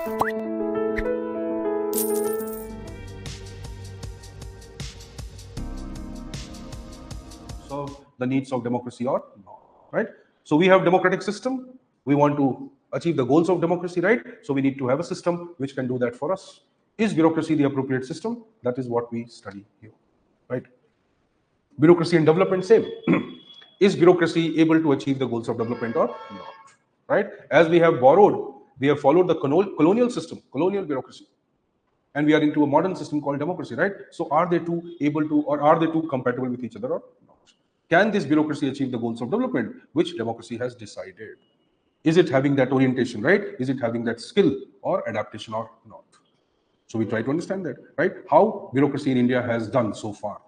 So the needs of democracy or not, right? So we have democratic system. We want to achieve the goals of democracy, right? So we need to have a system which can do that for us. Is bureaucracy the appropriate system? That is what we study here, right? Bureaucracy and development, same. Is bureaucracy able to achieve the goals of development or not, right? As we have borrowed, we have followed the colonial system, colonial bureaucracy, and we are into a modern system called democracy, right? So are they two able to, or are they two compatible with each other or not? Can this bureaucracy achieve the goals of development which democracy has decided? Is it having that orientation, right? Is it having that skill or adaptation or not? So we try to understand that, right? How bureaucracy in India has done so far,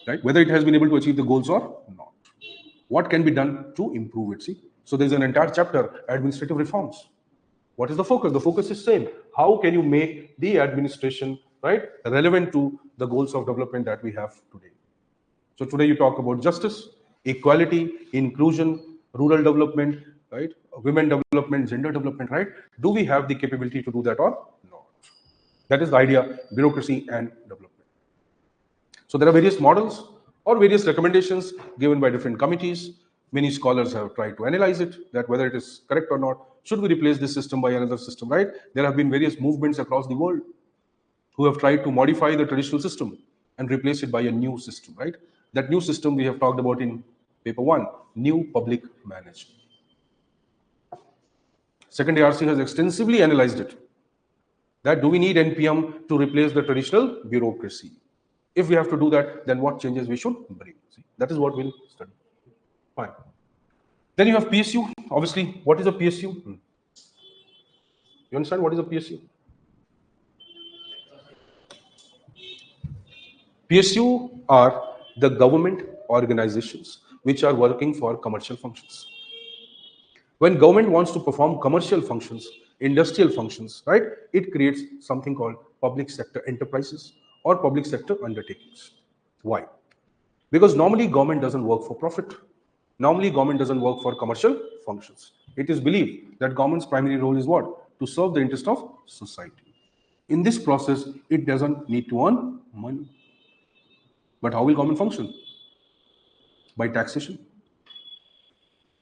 right? Whether it has been able to achieve the goals or not. What can be done to improve it? See, so there's an entire chapter, administrative reforms. What is the focus? The focus is same. How can you make the administration, right, relevant to the goals of development that we have today? So today you talk about justice, equality, inclusion, rural development, right, women development, gender development, right? Do we have the capability to do that or not? That is the idea, bureaucracy and development. So there are various models or various recommendations given by different committees. Many scholars have tried to analyze it, that whether it is correct or not. Should we replace this system by another system, right? There have been various movements across the world who have tried to modify the traditional system and replace it by a new system, right? That new system we have talked about in paper 1, new public management. Second ARC has extensively analyzed it. That do we need NPM to replace the traditional bureaucracy? If we have to do that, then what changes we should bring? See, that is what we'll study. Fine. Then you have PSU. Obviously, what is a PSU? You understand what is a PSU? PSU are the government organizations which are working for commercial functions. When government wants to perform commercial functions, industrial functions, right, it creates something called public sector enterprises or public sector undertakings. Why? Because normally government doesn't work for profit. Normally government doesn't work for commercial functions. It is believed that government's primary role is what? To serve the interest of society. In this process, it doesn't need to earn money. But how will government function? By taxation.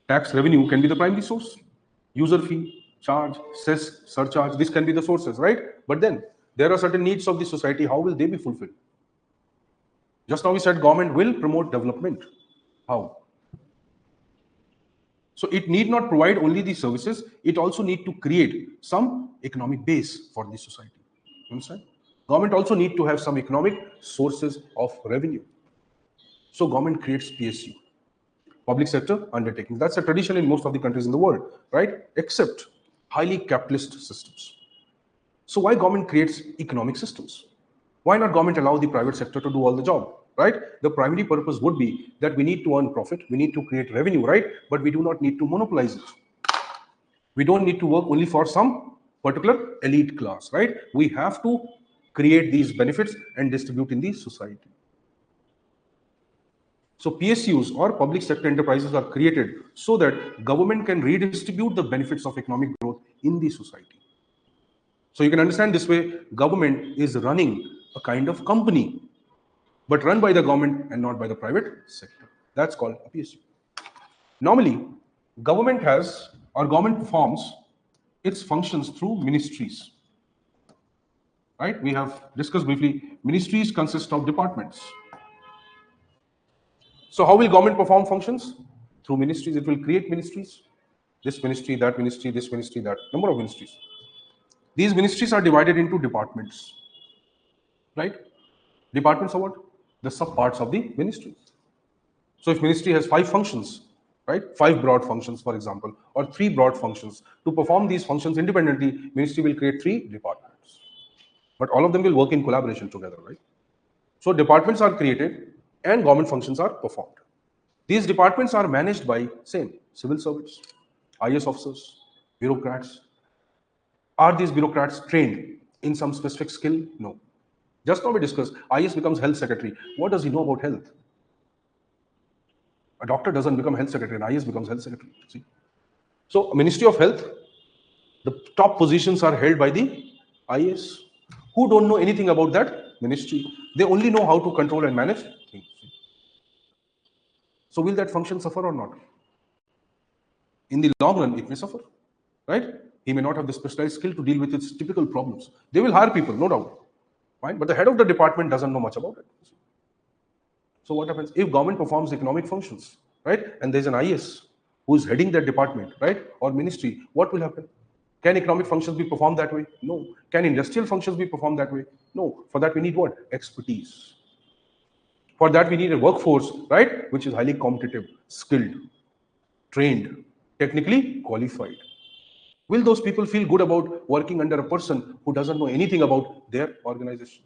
Tax revenue can be the primary source. User fee, charge, cess, surcharge, this can be the sources, right? But then there are certain needs of the society. How will they be fulfilled? Just now we said government will promote development. How? So it need not provide only the services, it also need to create some economic base for the society. You understand? Government also need to have some economic sources of revenue. So government creates PSU, public sector undertakings. That's a tradition in most of the countries in the world, right? Except highly capitalist systems. So why government creates economic systems? Why not government allow the private sector to do all the job, right? The primary purpose would be that we need to earn profit, we need to create revenue, right? But we do not need to monopolize it. We don't need to work only for some particular elite class, right? We have to create these benefits and distribute in the society. So PSUs or public sector enterprises are created so that government can redistribute the benefits of economic growth in the society. So you can understand this way, government is running a kind of company, but run by the government and not by the private sector. That's called a PSU. Normally, government has, or government performs its functions through ministries. Right? We have discussed briefly, ministries consist of departments. So how will government perform functions? Through ministries. It will create ministries. This ministry, that ministry, this ministry, that number of ministries. These ministries are divided into departments. Right? Departments are what? The subparts of the ministry. So if ministry has 5 functions, right? 5 broad functions, for example, or 3 broad functions. To perform these functions independently, ministry will create 3 departments. But all of them will work in collaboration together, right? So departments are created and government functions are performed. These departments are managed by, same, civil servants, IAS officers, bureaucrats. Are these bureaucrats trained in some specific skill? No. Just now we discussed, IAS becomes health secretary. What does he know about health? A doctor doesn't become health secretary, an IAS becomes health secretary. See? So Ministry of Health, The top positions are held by the IAS, who don't know anything about that ministry. They only know how to control and manage things. So will that function suffer or not? In the long run, it may suffer, right? He may not have the specialized skill to deal with its typical problems. They will hire people, no doubt, fine, but the head of the department doesn't know much about it. So what happens if government performs economic functions, right? And there's an IS who is heading that department, right, or ministry. What will happen? Can economic functions be performed that way? No. Can industrial functions be performed that way? No. For that we need what? Expertise. For that we need a workforce, right, which is highly competitive, skilled, trained, technically qualified. Will those people feel good about working under a person who doesn't know anything about their organization?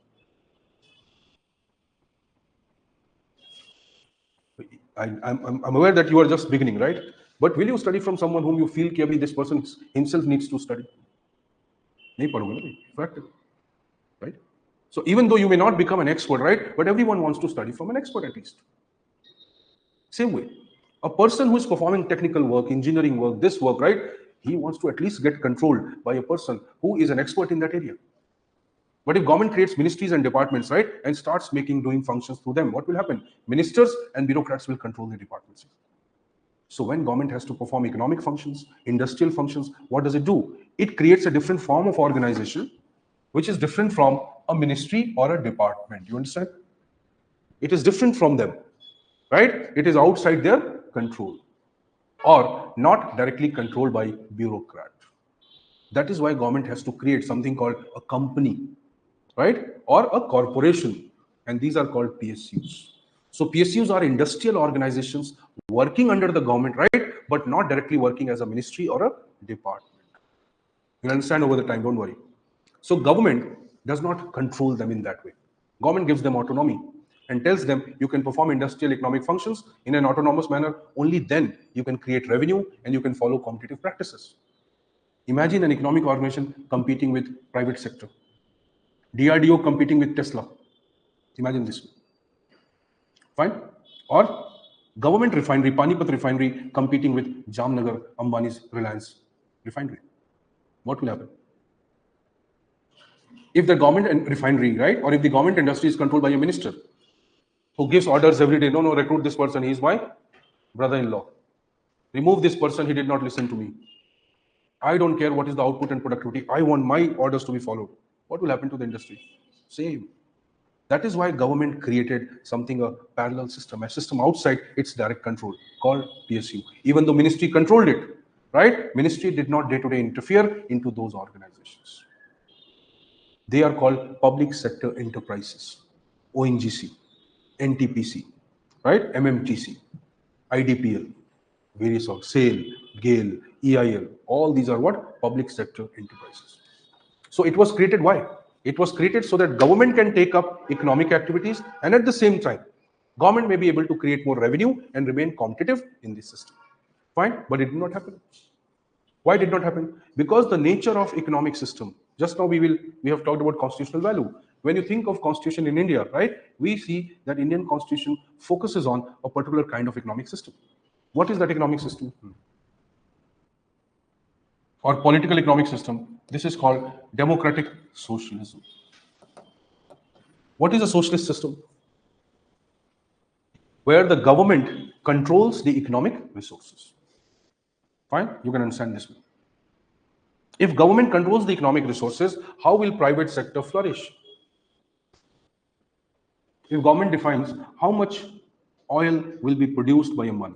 I'm aware that you are just beginning, right? But will you study from someone whom you feel कि this person himself needs to study? नहीं पढ़ोगे ना, fact, right? So even though you may not become an expert, right, but everyone wants to study from an expert at least. Same way, a person who is performing technical work, engineering work, this work, right, he wants to at least get controlled by a person who is an expert in that area. But if government creates ministries and departments, right, and starts doing functions through them, what will happen? Ministers and bureaucrats will control the departments. So when government has to perform economic functions, industrial functions, what does it do? It creates a different form of organization, which is different from a ministry or a department. You understand? It is different from them, right? It is outside their control or not directly controlled by bureaucrat. That is why government has to create something called a company, right, or a corporation, and these are called PSUs. So PSUs are industrial organizations working under the government, right, but not directly working as a ministry or a department. You'll understand over the time, don't worry. So government does not control them in that way. Government gives them autonomy and tells them you can perform industrial economic functions in an autonomous manner. Only then you can create revenue and you can follow competitive practices. Imagine an economic organization competing with private sector. DRDO competing with Tesla. Imagine this. Fine? Or government refinery, Panipat refinery competing with Jamnagar, Ambani's Reliance refinery. What will happen? If the government refinery, right, or if the government industry is controlled by a minister who gives orders every day, no, recruit this person, he is my brother-in-law. Remove this person, he did not listen to me. I don't care what is the output and productivity. I want my orders to be followed. What will happen to the industry? Same. That is why government created something, a parallel system, a system outside its direct control called PSU. Even though ministry controlled it, right? Ministry did not day-to-day interfere into those organizations. They are called public sector enterprises, ONGC, NTPC, right? MMTC, IDPL, various of SAIL, GAIL, EIL, all these are what? Public sector enterprises. So it was created, why? It was created so that government can take up economic activities and at the same time, government may be able to create more revenue and remain competitive in this system. Fine, but it did not happen. Why did not happen? Because the nature of economic system, just now we have talked about constitutional value. When you think of constitution in India, right, we see that Indian constitution focuses on a particular kind of economic system. What is that economic system? Or political economic system. This is called democratic socialism. What is a socialist system? Where the government controls the economic resources. Fine, you can understand this. If government controls the economic resources, how will private sector flourish? If government defines how much oil will be produced by Ambani,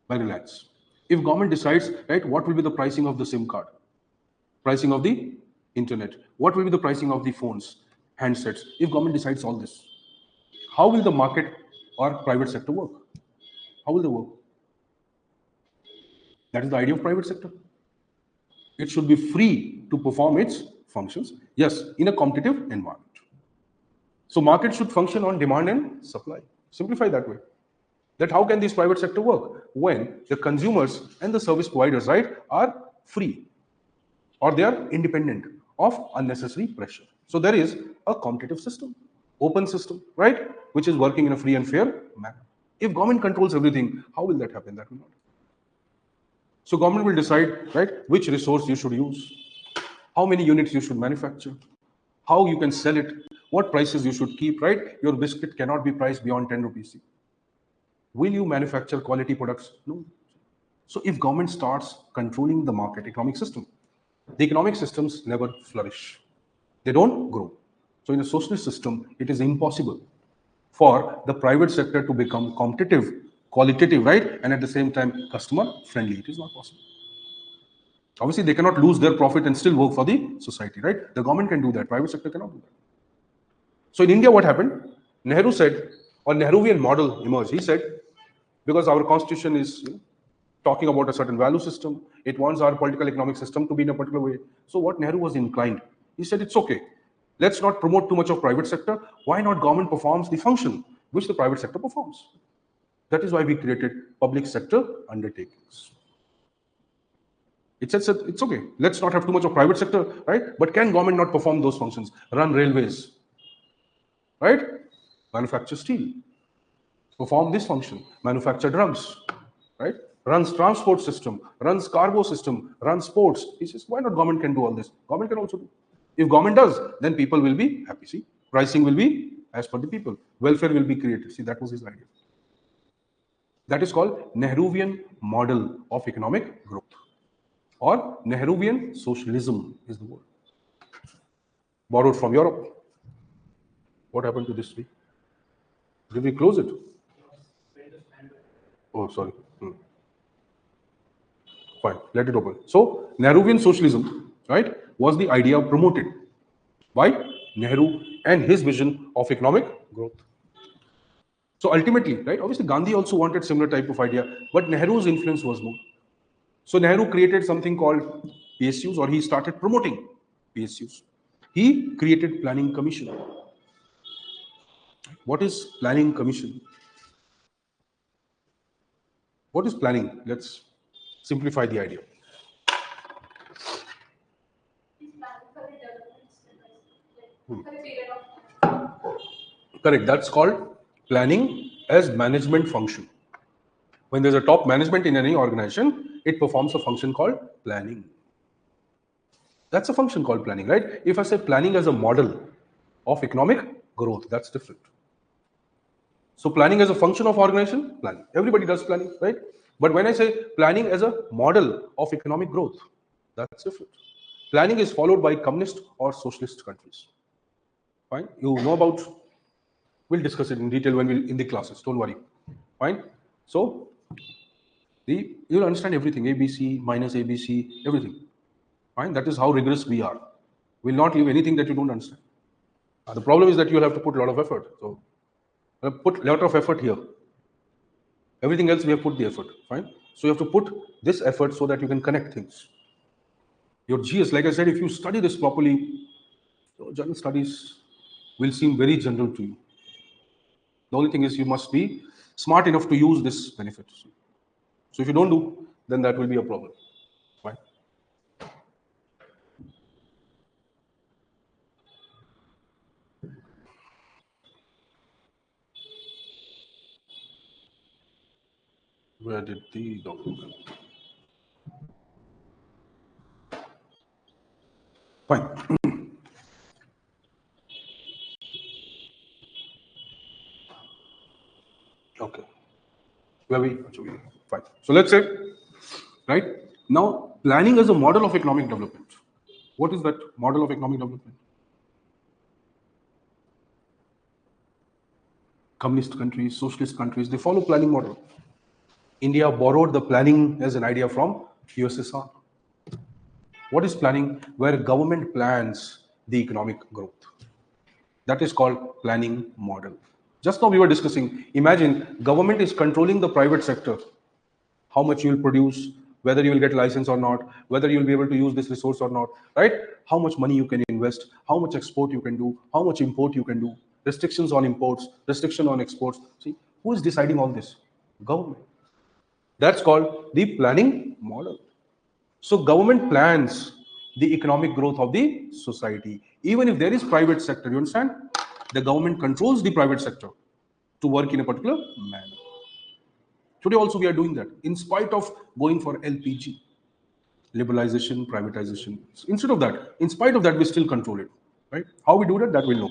by Reliance. If government decides, right, what will be the pricing of the SIM card, pricing of the internet, what will be the pricing of the phones, handsets, if government decides all this, how will the market or private sector work? How will they work? That is the idea of private sector. It should be free to perform its functions, yes, in a competitive environment. So market should function on demand and supply. Simplify that way. That how can this private sector work? When the consumers and the service providers, right, are free or they are independent of unnecessary pressure. So there is a competitive system, open system, right, which is working in a free and fair manner. If government controls everything, how will that happen? That will not. So government will decide, right, which resource you should use, how many units you should manufacture, how you can sell it, what prices you should keep, right? Your biscuit cannot be priced beyond 10 rupees. Will you manufacture quality products? No. So if government starts controlling the market economic system, the economic systems never flourish. They don't grow. So in a socialist system, it is impossible for the private sector to become competitive, qualitative, right? And at the same time, customer friendly. It is not possible. Obviously, they cannot lose their profit and still work for the society, right? The government can do that. Private sector cannot do that. So in India, what happened? Nehru said, or Nehruvian model emerged. He said, because our constitution is talking about a certain value system, it wants our political economic system to be in a particular way. So what Nehru was inclined, he said, it's okay. Let's not promote too much of private sector. Why not government performs the function which the private sector performs? That is why we created public sector undertakings. It said it's okay. Let's not have too much of private sector, right? But can government not perform those functions? Run railways, right? Manufacture steel. Perform this function. Manufacture drugs, right? Runs transport system, runs cargo system, runs ports. He says, why not government can do all this? Government can also do. If government does, then people will be happy. See, pricing will be as per the people. Welfare will be created. See, that was his idea. That is called Nehruvian model of economic growth, or Nehruvian socialism is the word. Borrowed from Europe. What happened to this tree? Did we close it? Oh, sorry. Fine, let it open. So, Nehruvian socialism, right, was the idea promoted by Nehru and his vision of economic growth. So, ultimately, right, obviously Gandhi also wanted similar type of idea, but Nehru's influence was more. So, Nehru created something called PSUs, or he started promoting PSUs. He created Planning Commission. What is Planning Commission? What is planning? Let's simplify the idea. Correct. That's called planning as management function. When there's a top management in any organization, it performs a function called planning. That's a function called planning, right? If I say planning as a model of economic growth, that's different. So planning as a function of organization, planning. Everybody does planning, right? But when I say planning as a model of economic growth, that's different. Planning is followed by communist or socialist countries. Fine. You know about, we'll discuss it in detail when we're in the classes, don't worry. Fine. So you'll understand everything, ABC, minus ABC, everything. Fine. That is how rigorous we are. We'll not leave anything that you don't understand. The problem is that you'll have to put a lot of effort. So put a lot of effort here. Everything else we have put the effort. Fine. So you have to put this effort so that you can connect things. Your GS, like I said, if you study this properly, general studies will seem very general to you. The only thing is you must be smart enough to use this benefit. So if you don't do, then that will be a problem. Fine. Where did the document? Fine. Okay. Where we? Fine. So let's say, right now, planning as a model of economic development. What is that model of economic development? Communist countries, socialist countries, they follow planning model. India borrowed the planning as an idea from USSR. What is planning? Where government plans the economic growth. That is called planning model. Just now we were discussing, imagine government is controlling the private sector, how much you will produce, whether you will get license or not, whether you will be able to use this resource or not, right? How much money you can invest, how much export you can do, how much import you can do, restrictions on imports, restriction on exports. See, who is deciding all this? Government. That's called the planning model. So government plans the economic growth of the society. Even if there is private sector, you understand? The government controls the private sector to work in a particular manner. Today also we are doing that, in spite of going for LPG, liberalization, privatization. Instead of that, in spite of that, we still control it, right? How we do that, that we'll know.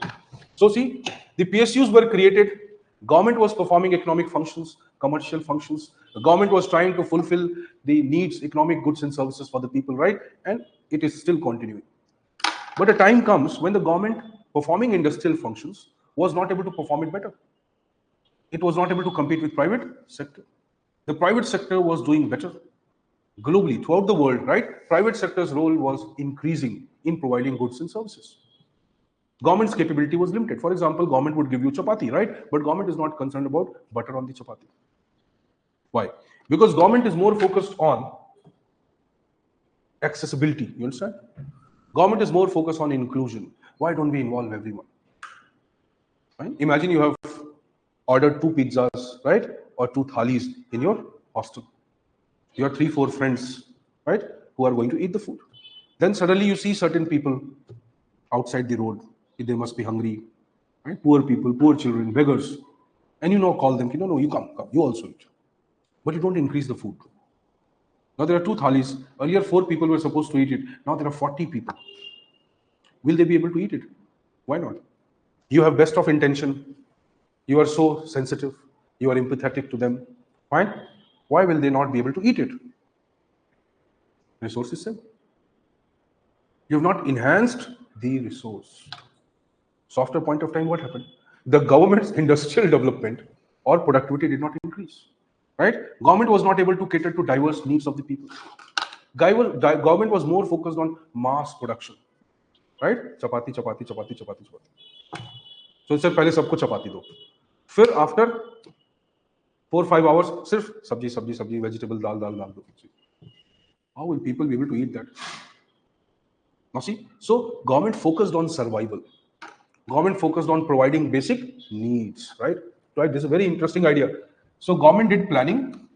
So see, the PSUs were created, government was performing economic functions, commercial functions, the government was trying to fulfill the needs, economic goods and services for the people, right? And it is still continuing. But a time comes when the government performing industrial functions was not able to perform it better. It was not able to compete with private sector. The private sector was doing better globally throughout the world, right? Private sector's role was increasing in providing goods and services. Government's capability was limited. For example, government would give you chapati, right? But government is not concerned about butter on the chapati. Why? Because government is more focused on accessibility. You understand? Government is more focused on inclusion. Why don't we involve everyone? Right? Imagine you have ordered 2 pizzas, right? Or 2 thalis in your hostel. You have 3-4 friends, right? Who are going to eat the food. Then suddenly you see certain people outside the road. They must be hungry, right? Poor people, poor children, beggars. And you know, call them, no, you come, you also eat. But you don't increase the food. Now there are 2 thalis. Earlier 4 people were supposed to eat it. Now there are 40 people. Will they be able to eat it? Why not? You have best of intention. You are so sensitive. You are empathetic to them. Fine. Why will they not be able to eat it? Resource is same. You have not enhanced the resource. So after a point of time, what happened? The government's industrial development or productivity did not increase. Right? Government was not able to cater to diverse needs of the people. Government was more focused on mass production. Right? Chapati, chapati, chapati, chapati, chapati. So sir, पहले सबको चपाती दो. फिर after 4-5 hours, सिर्फ सब्जी, सब्जी, सब्जी, vegetable, दाल, दाल, दाल दो. How will people be able to eat that? Now see, so government focused on survival. Government focused on providing basic needs, right? Right. This is a very interesting idea. So government did planning.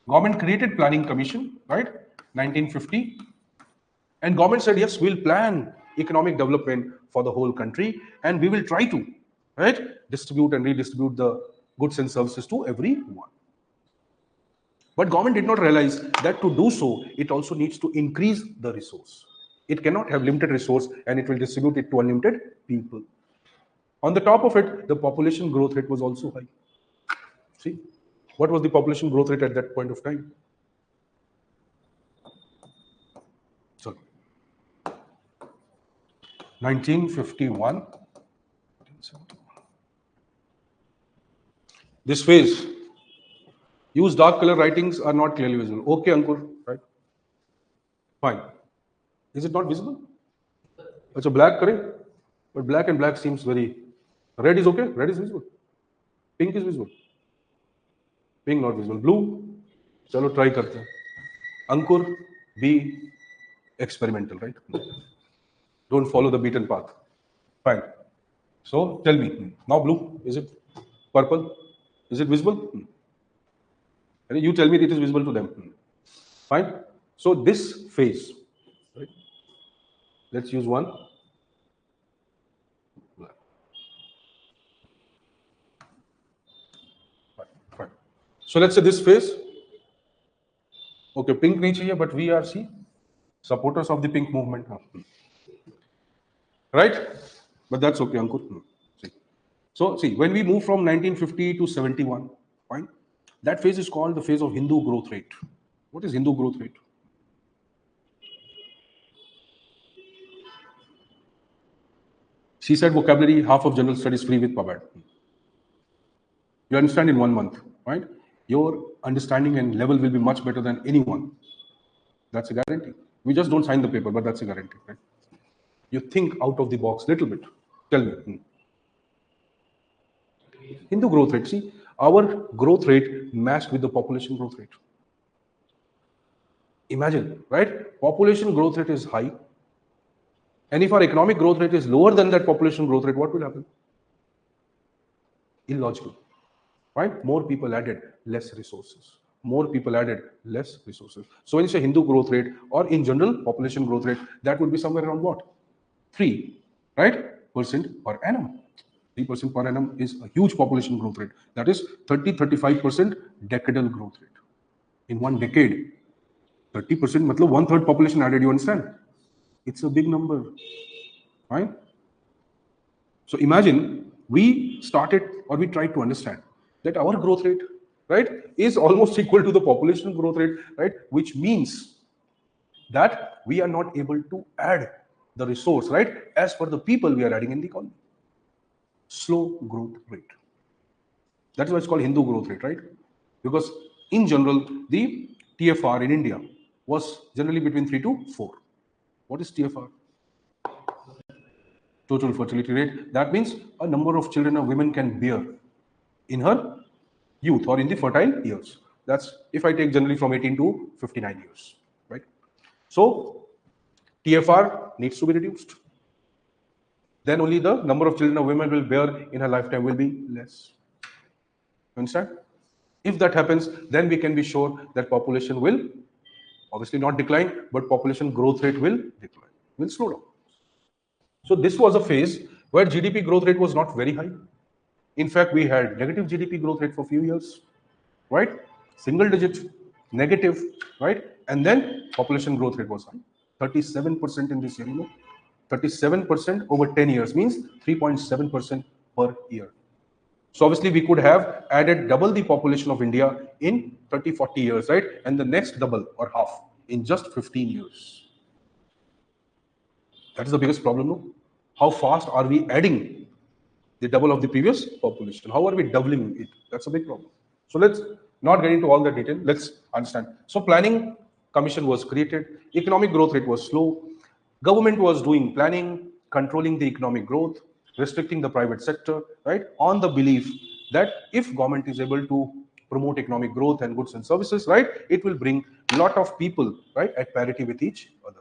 Government created planning commission, right? 1950. And government said, yes, we'll plan economic development for the whole country, and we will try to, right, distribute and redistribute the goods and services to everyone. But government did not realize that to do so, it also needs to increase the resource. It cannot have limited resource and it will distribute it to unlimited people. On the top of it, the population growth rate was also high. See, what was the population growth rate at that point of time? Sorry. 1951. This phase. Use dark color writings are not clearly visible. Okay, Ankur, right? Fine. Is it not visible? It's a black color, but black and black seems very. Red is okay. Red is visible. Pink is visible. Pink not visible. Blue. Chalo try karte hain. Ankur, be experimental, right? Don't follow the beaten path. Fine. So tell me now. Blue, is it purple? Is it visible? You tell me it is visible to them. Fine. So this phase, right? Let's use one. Fine. So let's say this phase. Okay, pink nahi chahiye, but we are supporters of the pink movement. Right? But that's okay, Ankur. See. So see, when we move from 1950 to 71, fine. That phase is called the phase of Hindu growth rate. What is Hindu growth rate? She said vocabulary, half of general studies free with PubAd. You understand in 1 month, right? Your understanding and level will be much better than anyone. That's a guarantee. We just don't sign the paper, but that's a guarantee, right? You think out of the box a little bit. Tell me. Hindu growth rate. See, our growth rate matched with the population growth rate. Imagine, right? Population growth rate is high. And if our economic growth rate is lower than that population growth rate, what will happen? Illogical, right? More people added, less resources. More people added, less resources. So when you say Hindu growth rate or in general population growth rate, that would be somewhere around what? 3%, right? Per annum. 3% per annum is a huge population growth rate. That is 30-35% decadal growth rate. In one decade, 30%, matlab one-third population added, you understand? It's a big number, right? So imagine we started or we tried to understand that our growth rate, right, is almost equal to the population growth rate, right? Which means that we are not able to add the resource, right, as per the people we are adding in the economy. Slow growth rate. That's why it's called Hindu growth rate, right? Because in general, the TFR in India was generally between 3 to 4. What is TFR? Total fertility rate. That means a number of children a woman can bear in her youth or in the fertile years. That's if I take generally from 18 to 59 years, right? So TFR needs to be reduced. Then only the number of children a woman will bear in her lifetime will be less. Understand? If that happens, then we can be sure that population will obviously not decline, but population growth rate will decline, will slow down. So this was a phase where GDP growth rate was not very high. In fact, we had negative GDP growth rate for a few years, right? Single digit, negative, right? And then population growth rate was high, 37% in this year, 37% over 10 years means 3.7% per year. So obviously we could have added double the population of India in 30, 40 years, right? And the next double or half in just 15 years. That is the biggest problem, no? How fast are we adding the double of the previous population? How are we doubling it? That's a big problem. So let's not get into all that detail. Let's understand. So planning commission was created. Economic growth rate was slow. Government was doing planning, controlling the economic growth, restricting the private sector, right? On the belief that if government is able to promote economic growth and goods and services, right, it will bring a lot of people, right, at parity with each other.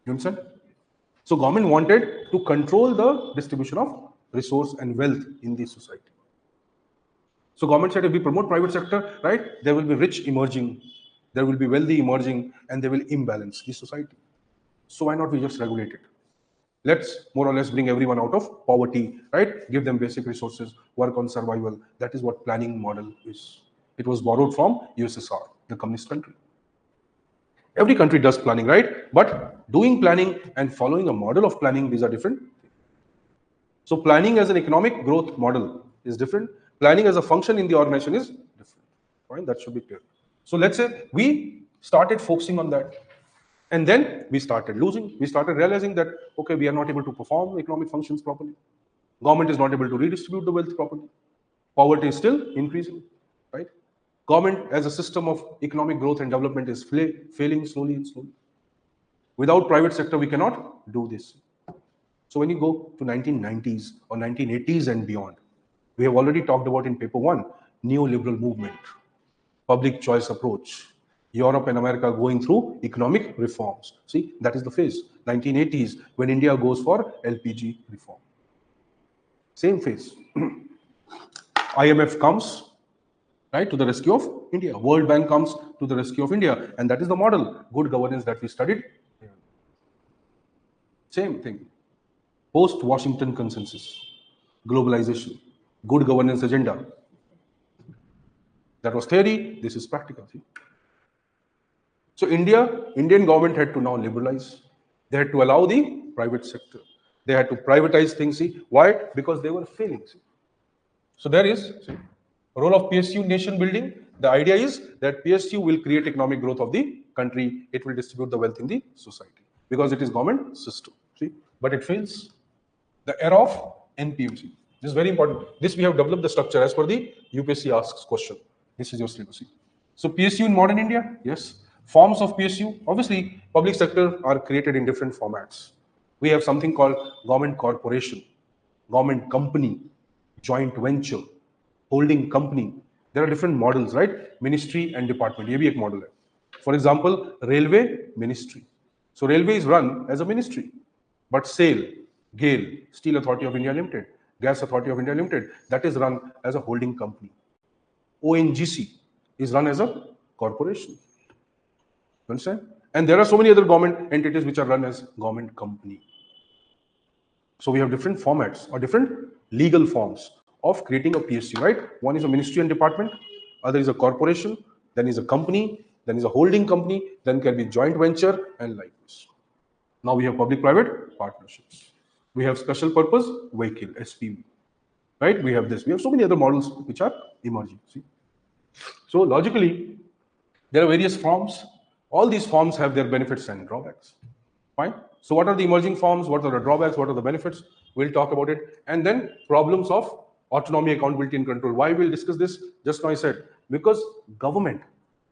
You understand? So government wanted to control the distribution of resource and wealth in the society. So government said if we promote private sector, right, there will be rich emerging, there will be wealthy emerging, and they will imbalance the society. So why not we just regulate it? Let's more or less bring everyone out of poverty, right? Give them basic resources, work on survival. That is what planning model is. It was borrowed from USSR, the communist country. Every country does planning, right? But doing planning and following a model of planning, these are different. So planning as an economic growth model is different. Planning as a function in the organization is different. Right? That should be clear. So let's say we started focusing on that. And then we started losing. We started realizing that, okay, we are not able to perform economic functions properly. Government is not able to redistribute the wealth properly. Poverty is still increasing, right? Government as a system of economic growth and development is failing slowly and slowly. Without private sector, we cannot do this. So when you go to 1990s or 1980s and beyond, we have already talked about in paper 1, neoliberal movement, public choice approach, Europe and America going through economic reforms. See, that is the phase. 1980s, when India goes for LPG reform. Same phase. IMF comes, right, to the rescue of India. World Bank comes to the rescue of India. And that is the model, good governance that we studied. Same thing. Post-Washington consensus, globalization, good governance agenda. That was theory, this is practical. See? So Indian government had to now liberalize. They had to allow the private sector. They had to privatize things. See? Why? Because they were failing. See? So there is role of PSU nation building. The idea is that PSU will create economic growth of the country. It will distribute the wealth in the society because it is government system. See? But it fails. The era of NPU. See? This is very important. This we have developed the structure as per the UPSC asks question. This is your syllabus. So PSU in modern India, yes. Forms of PSU, obviously public sector are created in different formats. We have something called government corporation, government company, joint venture, holding company. There are different models, right? Ministry and department. ये भी एक model है. For example, railway ministry. So railway is run as a ministry, but SAIL, GAIL, Steel Authority of India Limited, Gas Authority of India Limited, that is run as a holding company. ONGC is run as a corporation. Understand? And there are so many other government entities which are run as government company. So we have different formats or different legal forms of creating a PSU, right? One is a ministry and department, other is a corporation, then is a company, then is a holding company, then can be joint venture and like this. Now we have public-private partnerships. We have special purpose vehicle, SPV, right? We have this. We have so many other models which are emerging. See? So logically, there are various forms. All these forms have their benefits and drawbacks. Fine. So what are the emerging forms? What are the drawbacks? What are the benefits? We'll talk about it. And then problems of autonomy, accountability, and control. Why we'll discuss this? Just now I said, because government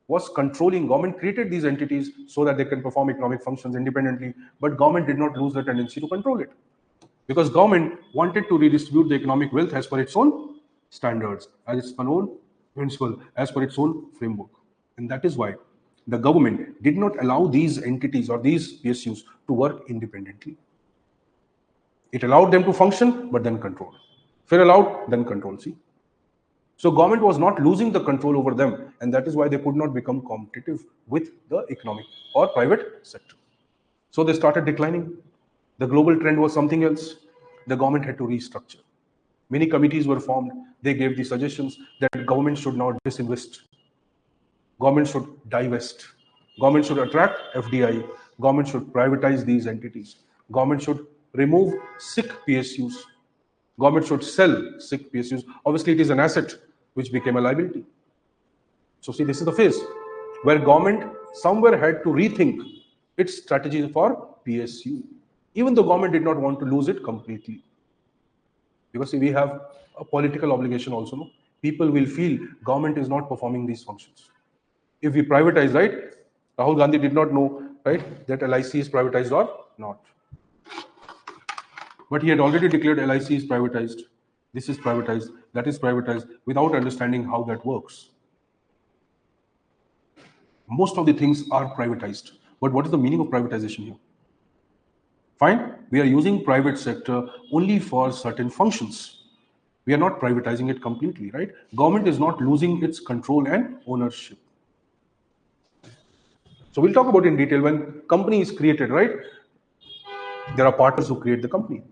was controlling, government created these entities so that they can perform economic functions independently, but government did not lose the tendency to control it. Because government wanted to redistribute the economic wealth as per its own standards, as its own principle, as per its own framework. And that is why the government did not allow these entities or these PSUs to work independently. It allowed them to function, but then control. Fair allowed, then control. See? So government was not losing the control over them, and that is why they could not become competitive with the economic or private sector. So they started declining. The global trend was something else. The government had to restructure. Many committees were formed. They gave the suggestions that government should not disinvest. Government should divest. Government should attract FDI. Government should privatize these entities. Government should remove sick PSUs. Government should sell sick PSUs. Obviously, it is an asset which became a liability. So see, this is the phase where government somewhere had to rethink its strategy for PSU, even though government did not want to lose it completely. Because see, we have a political obligation also. No? People will feel government is not performing these functions. If we privatize, right? Rahul Gandhi did not know, right, that LIC is privatized or not. But he had already declared LIC is privatized. This is privatized. That is privatized without understanding how that works. Most of the things are privatized. But what is the meaning of privatization here? Fine, we are using private sector only for certain functions. We are not privatizing it completely, right? Government is not losing its control and ownership. So we'll talk about it in detail. When company is created, right? There are partners who create the company.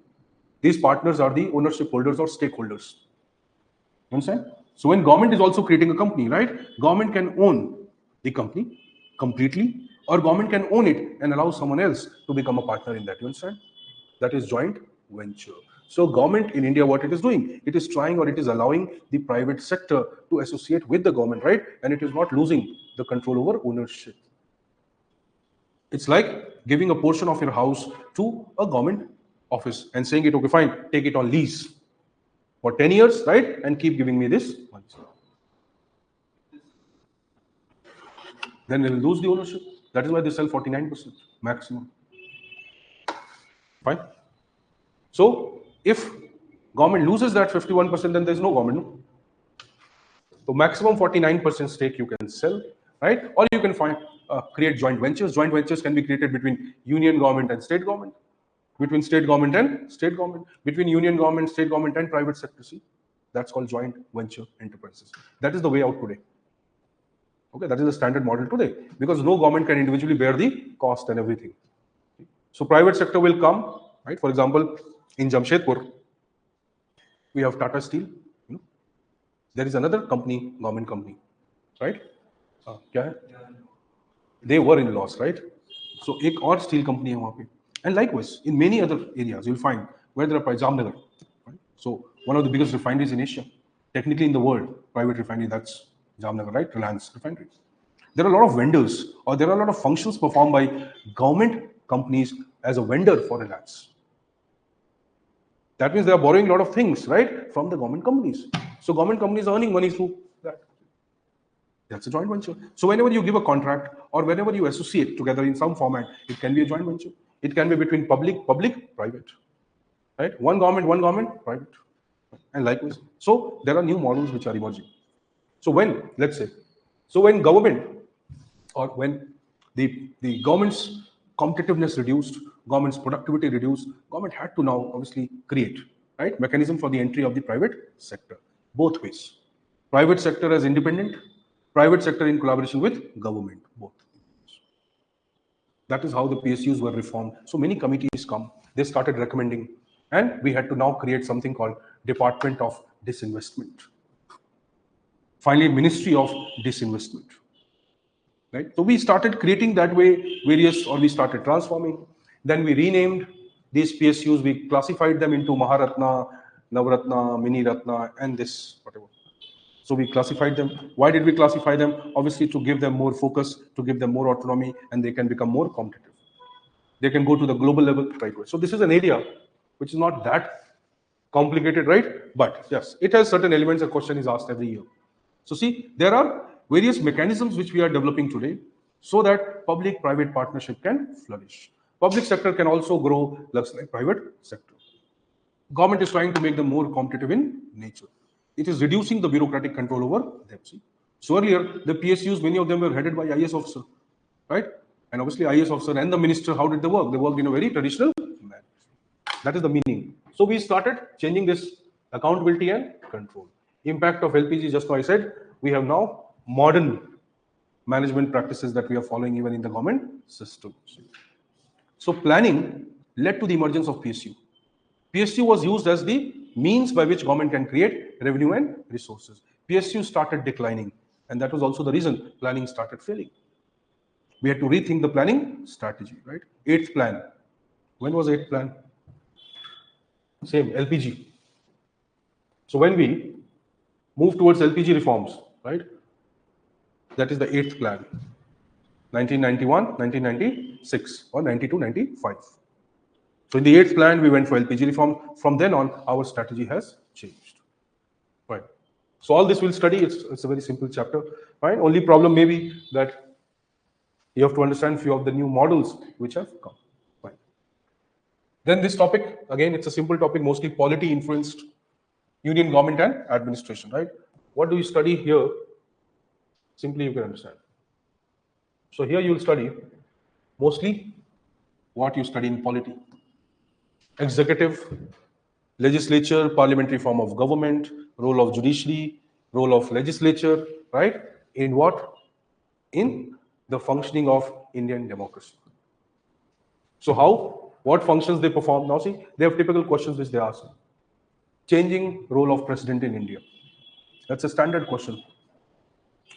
These partners are the ownership holders or stakeholders. You understand? So when government is also creating a company, right? Government can own the company completely, or government can own it and allow someone else to become a partner in that. You understand? That is joint venture. So government in India, what it is doing, it is trying or it is allowing the private sector to associate with the government, right? And it is not losing the control over ownership. It's like giving a portion of your house to a government office and saying it, okay, fine, take it on lease for 10 years, right? And keep giving me this money. Then they will lose the ownership. That is why they sell 49% maximum. Fine. So if government loses that 51%, then there's no government. No? So maximum 49% stake you can sell, right? Or you can find create joint ventures. Joint ventures can be created between union government and state government, between state government and state government, between union government, state government, and private sector. See, that's called joint venture enterprises. That is the way out today. Okay, that is the standard model today because no government can individually bear the cost and everything. So private sector will come, right? For example, in Jamshedpur, we have Tata Steel. You know, there is another company, government company, right? They were in loss, right? So एक और steel company है वहाँ पे. And likewise, in many other areas, you'll find where there are Jamnagar. Right? So one of the biggest refineries in Asia, technically in the world, private refinery, that's Jamnagar, right? Reliance refinery. There are a lot of vendors, or there are a lot of functions performed by government companies as a vendor for Reliance. That means they are borrowing a lot of things, right, from the government companies. So government companies are earning money through that. That's a joint venture. So whenever you give a contract or whenever you associate together in some format, it can be a joint venture. It can be between public, private, right? One government, private, and likewise. So there are new models which are emerging. So when, let's say, so when government or when the government's competitiveness reduced, government's productivity reduced, government had to now obviously create, right, mechanism for the entry of the private sector, both ways. Private sector as independent, private sector in collaboration with government, both. That is how the PSUs were reformed. So many committees come, they started recommending, And we had to now create something called Department of Disinvestment. Finally, Ministry of Disinvestment. Right? So we started creating that way we started transforming. Then we renamed these PSUs, we classified them into Maharatna, Navratna, Mini Ratna, and this, whatever. So we classified them. Why did we classify them? Obviously to give them more focus, to give them more autonomy, and they can become more competitive. They can go to the global level, right? So this is an area which is not that complicated, right? But yes, it has certain elements. A question is asked every year. So see, there are various mechanisms which we are developing today so that public-private partnership can flourish. Public sector can also grow just like private sector. Government is trying to make them more competitive in nature. It is reducing the bureaucratic control over them. See? So earlier, the PSUs, many of them were headed by IAS officer, right? And obviously IAS officer and the minister, how did they work? They worked in a very traditional manner. That is the meaning. So we started changing this accountability and control. Impact of LPG, just now I said, we have now modern management practices that we are following even in the government system. So planning led to the emergence of PSU. PSU was used as the means by which government can create revenue and resources. PSU started declining, and that was also the reason planning started failing. We had to rethink the planning strategy, right? 8th plan. When was 8th plan? Same, LPG. So when we move towards LPG reforms, right? That is the 8th plan. 1991, 1996, or 92, 95. So in the 8th plan, we went for LPG reform. From then on, our strategy has changed. Right. So all this we'll study. It's a very simple chapter. Right. Only problem may be that you have to understand few of the new models which have come. Right. Then this topic, again, it's a simple topic, mostly polity influenced union government and administration. Right. What do you study here? Simply you can understand. So here you will study mostly what you study in polity. Executive, legislature, parliamentary form of government, role of judiciary, role of legislature, right? In what? In the functioning of Indian democracy. So how? What functions they perform? Now see, they have typical questions which they ask. Changing role of president in India. That's a standard question.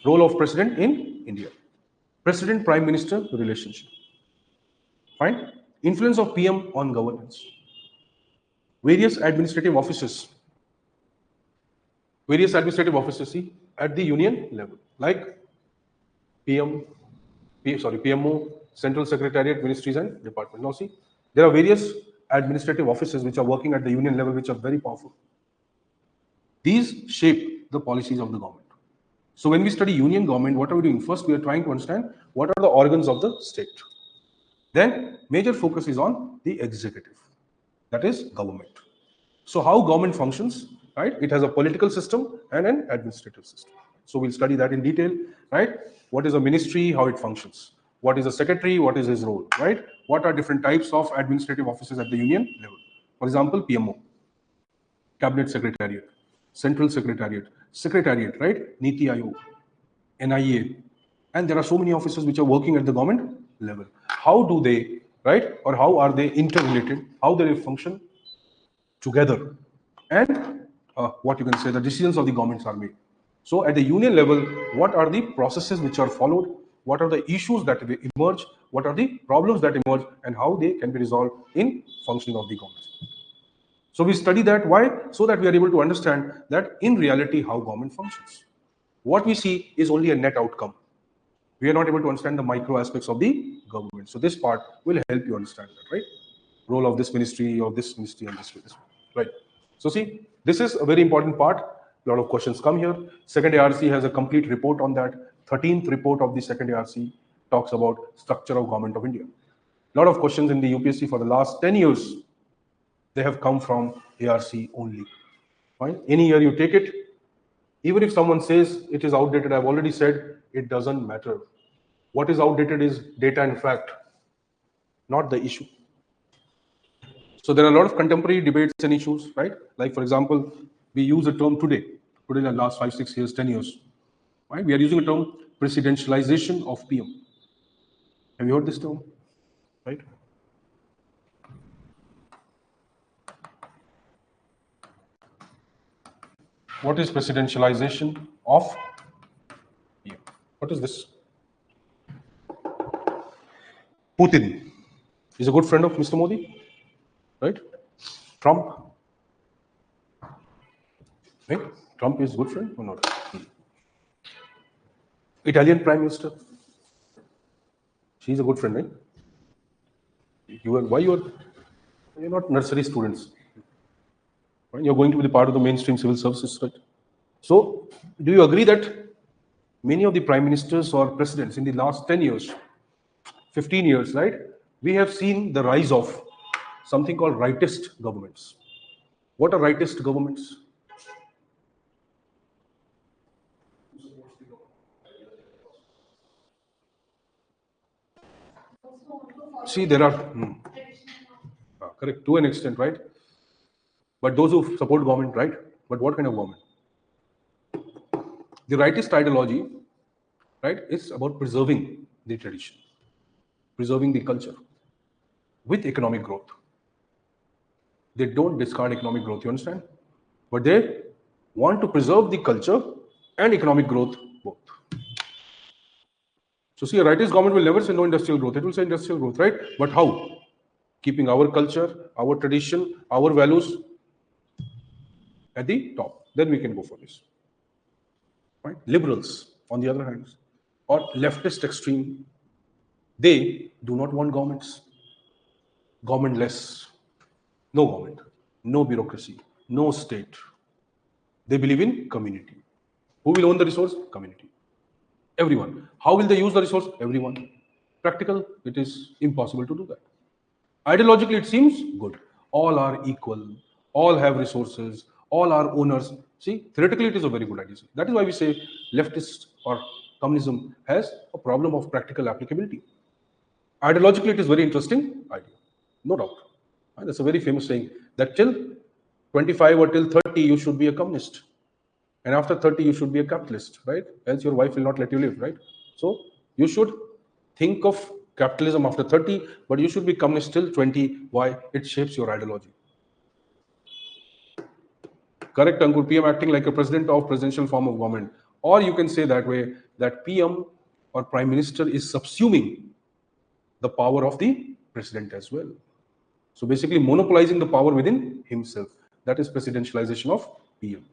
Role of president in India. President-Prime Minister relationship. Fine? Influence of PM on governance. Various administrative offices, see, at the union level, like PMO, Central Secretariat, Ministries and Departments. Now see, there are various administrative offices which are working at the union level which are very powerful. These shape the policies of the government. So when we study union government, what are we doing? First, we are trying to understand what are the organs of the state. Then, major focus is on the executive, that is government. So how government functions, right? It has a political system and an administrative system. So we'll study that in detail, right? What is a ministry, how it functions? What is a secretary, what is his role, right? What are different types of administrative offices at the union level? For example, PMO, Cabinet Secretariat, Central Secretariat, right? Niti Aayog, NIA, and there are so many offices which are working at the government level. How do they, right? Or how are they interrelated? How do they function together? And what you can say, the decisions of the governments are made. So at the union level, what are the processes which are followed? What are the issues that emerge? What are the problems that emerge? And how they can be resolved in functioning of the government? So we study that. Why? So that we are able to understand that in reality how government functions. What we see is only a net outcome. We are not able to understand the micro aspects of the government. So this part will help you understand that, right? Role of this ministry, and this ministry, right? So see, this is a very important part. A lot of questions come here. Second ARC has a complete report on that. 13th report of the second ARC talks about structure of government of India. A lot of questions in the UPSC for the last 10 years, they have come from ARC only. Fine? Any year you take it, even if someone says it is outdated, I've already said it doesn't matter. What is outdated is data and fact, not the issue. So there are a lot of contemporary debates and issues, right? Like, for example, we use a term today in the last 5, 6 years, 10 years, right? We are using a term presidentialization of PM. Have you heard this term, right? What is presidentialization of PM? What is this? Putin is a good friend of Mr. Modi, right? Trump, right? Trump is a good friend or not? Italian Prime Minister, she's a good friend, right? You're not nursery students, right? You're going to be the part of the mainstream civil services, right? So, do you agree that many of the prime ministers or presidents in the last 10 years, 15 years, right, we have seen the rise of something called rightist governments. What are rightist governments? See, there are correct to an extent, right? But those who support government, right? But what kind of government? The rightist ideology, right, is about preserving the tradition, preserving the culture with economic growth. They don't discard economic growth, you understand? But they want to preserve the culture and economic growth both. So see, a rightist government will never say no industrial growth. It will say industrial growth, right? But how? Keeping our culture, our tradition, our values at the top. Then we can go for this. Right? Liberals, on the other hand, or leftist extreme, they do not want governments. Governmentless. No government. No bureaucracy. No state. They believe in community. Who will own the resource? Community. Everyone. How will they use the resource? Everyone. Practical, it is impossible to do that. Ideologically, it seems good. All are equal. All have resources. All are owners. See, theoretically, it is a very good idea. That is why we say leftist or communism has a problem of practical applicability. Ideologically, it is very interesting idea. No doubt. And that's a very famous saying that till 25 or till 30, you should be a communist. And after 30, you should be a capitalist, right? Else your wife will not let you live, right? So you should think of capitalism after 30, but you should be communist till 20. Why? It shapes your ideology. Correct, Ankur? PM acting like a president of presidential form of government. Or you can say that way, that PM or prime minister is subsuming the power of the president as well. So basically monopolizing the power within himself. That is presidentialization of PM.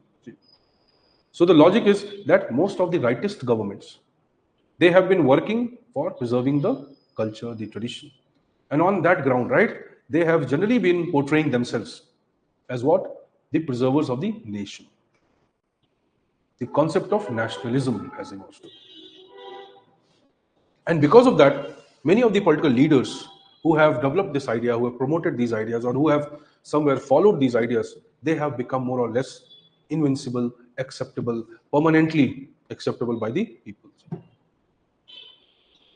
So the logic is that most of the rightist governments, they have been working for preserving the culture, the tradition. And on that ground, right, they have generally been portraying themselves as what? The preservers of the nation. The concept of nationalism has emerged. And because of that, many of the political leaders who have developed this idea, who have promoted these ideas, or who have somewhere followed these ideas, they have become more or less invincible, acceptable, permanently acceptable by the people.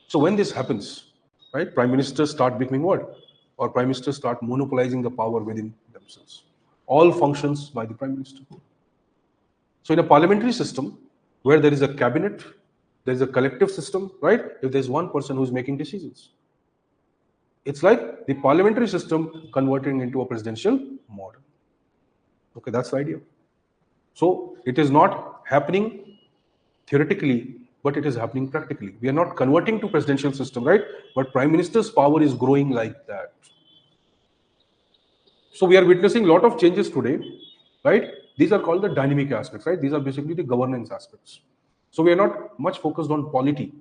So when this happens, right, prime ministers start becoming what? Or prime ministers start monopolizing the power within themselves. All functions by the prime minister. So in a parliamentary system, where there is a cabinet, there is a collective system, right? If there's one person who's making decisions. It's like the parliamentary system converting into a presidential model. Okay, that's the idea. So it is not happening theoretically, but it is happening practically. We are not converting to presidential system, right? But prime minister's power is growing like that. So we are witnessing a lot of changes today, right? These are called the dynamic aspects, right? These are basically the governance aspects. So we are not much focused on polity,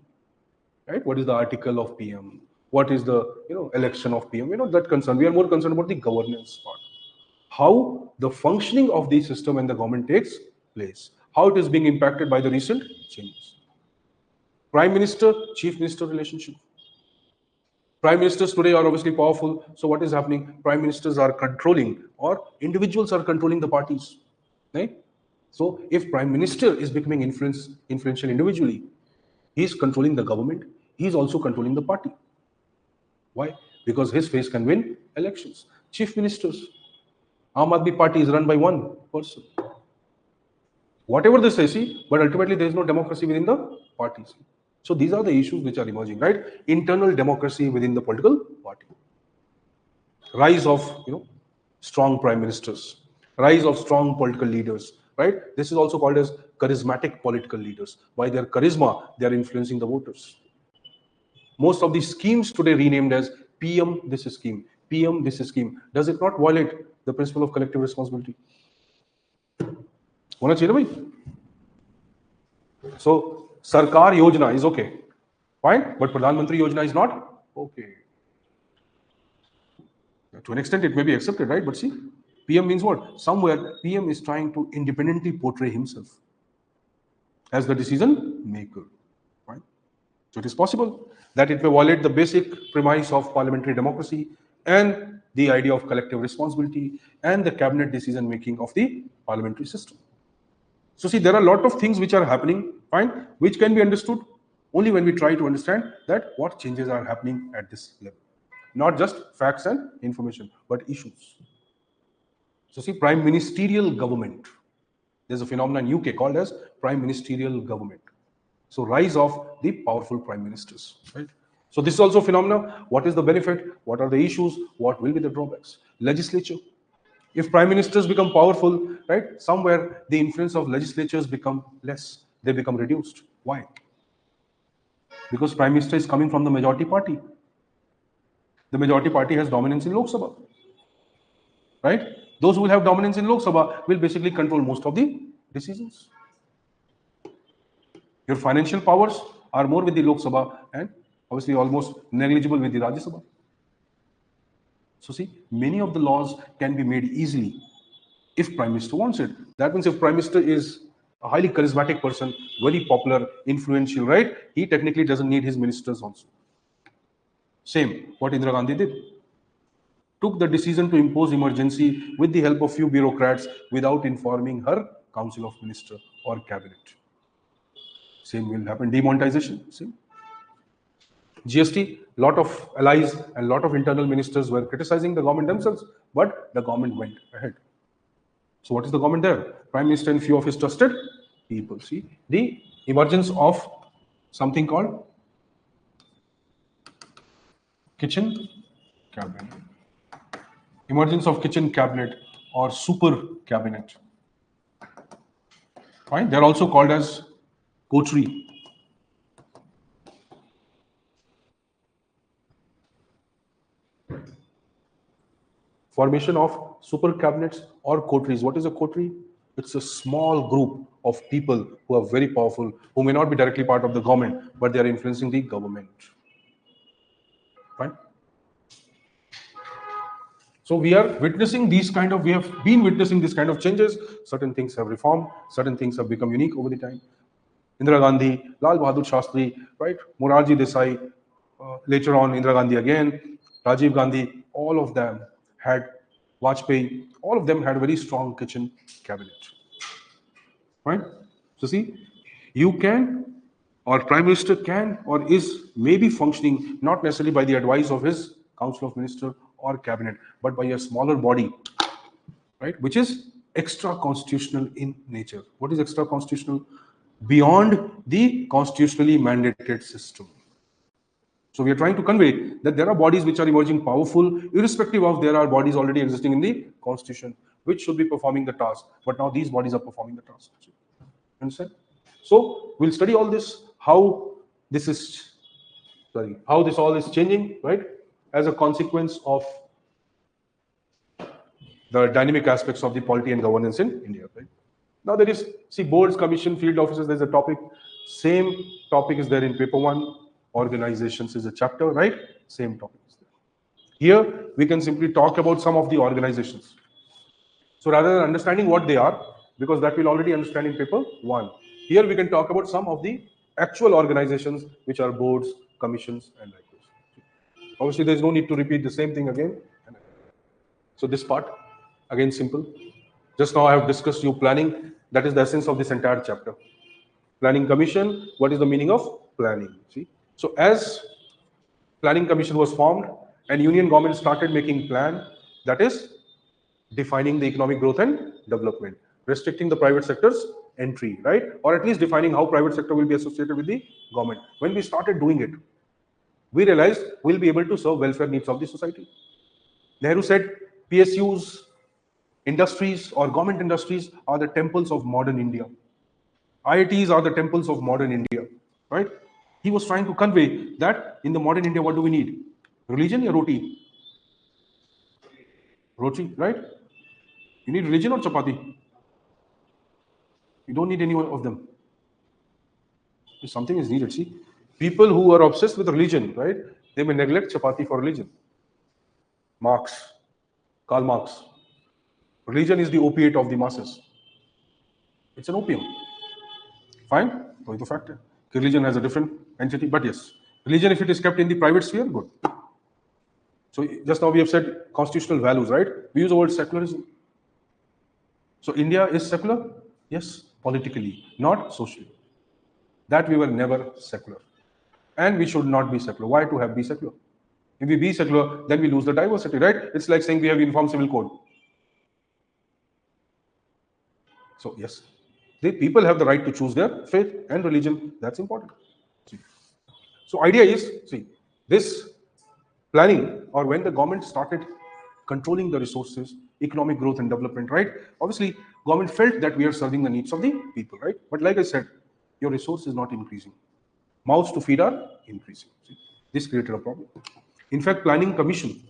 right? What is the article of PM? What is the election of PM? We're not that concerned. We are more concerned about the governance part. How the functioning of the system and the government takes place. How it is being impacted by the recent changes. Prime Minister, Chief Minister relationship. Prime ministers today are obviously powerful. So what is happening? Prime ministers are controlling, or individuals are controlling the parties, right? So if prime minister is becoming influential individually, he is controlling the government. He is also controlling the party. Why? Because his face can win elections. Chief ministers, Aam Aadmi Party is run by one person. Whatever they say, see, but ultimately there is no democracy within the parties. So these are the issues which are emerging, right? Internal democracy within the political party. Rise of strong prime ministers, rise of strong political leaders, right? This is also called as charismatic political leaders. By their charisma, they are influencing the voters. Most of these schemes today renamed as PM this scheme, PM this scheme. Does it not violate the principle of collective responsibility? होना चाहिए ना भाई? So Sarkar Yojana is okay, fine, but Pradhan Mantri Yojana is not okay. To an extent, it may be accepted, right? But see, PM means what? Somewhere PM is trying to independently portray himself as the decision maker, right? So it is possible that it may violate the basic premise of parliamentary democracy and the idea of collective responsibility and the cabinet decision making of the parliamentary system. So see, there are a lot of things which are happening, fine, which can be understood only when we try to understand that what changes are happening at this level. Not just facts and information, but issues. So see, prime ministerial government. There's a phenomenon in UK called as prime ministerial government. So rise of the powerful prime ministers, right? So this is also a phenomenon. What is the benefit? What are the issues? What will be the drawbacks? Legislature. If prime ministers become powerful, right, somewhere the influence of legislatures become less. They become reduced. Why? Because prime minister is coming from the majority party. The majority party has dominance in Lok Sabha, right? Those who will have dominance in Lok Sabha will basically control most of the decisions. Your financial powers are more with the Lok Sabha and obviously almost negligible with the Rajya Sabha. So see, many of the laws can be made easily if Prime Minister wants it. That means if Prime Minister is a highly charismatic person, very popular, influential, right? He technically doesn't need his ministers also. Same, what Indira Gandhi did. Took the decision to impose emergency with the help of few bureaucrats without informing her Council of Minister or Cabinet. Same will happen. Demonetization, same. GST, lot of allies and lot of internal ministers were criticizing the government themselves, but the government went ahead. So what is the government there? Prime Minister and few of his trusted people. See, the emergence of something called kitchen cabinet. Emergence of kitchen cabinet or super cabinet. Fine. They are also called as coterie. Formation of super cabinets or coteries. What is a coterie? It's a small group of people who are very powerful, who may not be directly part of the government, but they are influencing the government. Right? So we are witnessing we have been witnessing these kind of changes. Certain things have reformed, certain things have become unique over the time. Indira Gandhi, Lal Bahadur Shastri, right? Morarji Desai, later on Indira Gandhi again, Rajiv Gandhi, all of them had Vajpayee, all of them had very strong kitchen cabinet. Right? So see, you can, or Prime Minister can, or is maybe functioning not necessarily by the advice of his Council of Minister or Cabinet, but by a smaller body, right? Which is extra constitutional in nature. What is extra constitutional? Beyond the constitutionally mandated system. So we are trying to convey that there are bodies which are emerging powerful, irrespective of there are bodies already existing in the constitution, which should be performing the task. But now these bodies are performing the task. Understand? So we'll study all this, how this all is changing, right? As a consequence of the dynamic aspects of the polity and governance in India, right? Now there is, see, boards, commission, field offices, there's a topic. Same topic is there in paper 1. Organizations is a chapter, right? Same topic is there. Here, we can simply talk about some of the organizations. So rather than understanding what they are, because that we'll already understand in paper 1. Here we can talk about some of the actual organizations, which are boards, commissions, and like this. Obviously, there's no need to repeat the same thing again. So this part, again, simple. Just now I have discussed you planning. That is the essence of this entire chapter. Planning Commission, what is the meaning of planning? See? So as Planning Commission was formed and Union government started making plan, that is defining the economic growth and development, restricting the private sector's entry, right? Or at least defining how private sector will be associated with the government. When we started doing it, we realized we'll be able to serve welfare needs of the society. Nehru said PSUs Industries or government industries are the temples of modern India. IITs are the temples of modern India, right? He was trying to convey that in the modern India, what do we need? Religion or roti? Roti, right? You need religion or chapati? You don't need any one of them. If something is needed, see, people who are obsessed with religion, right? They may neglect chapati for religion. Karl Marx. Religion is the opiate of the masses. It's an opium. Fine, so the fact. Religion has a different entity, but yes, religion, if it is kept in the private sphere, good. So just now we have said constitutional values, right? We use the word secularism. So India is secular? Yes, politically, not socially. That we were never secular. And we should not be secular. Why to be secular? If we be secular, then we lose the diversity, right? It's like saying we have uniform civil code. So yes, the people have the right to choose their faith and religion. That's important. See. So idea is, see, this planning, or when the government started controlling the resources, economic growth and development, right? Obviously, government felt that we are serving the needs of the people, right? But like I said, your resource is not increasing. Mouths to feed are increasing. See, this created a problem. In fact, planning commission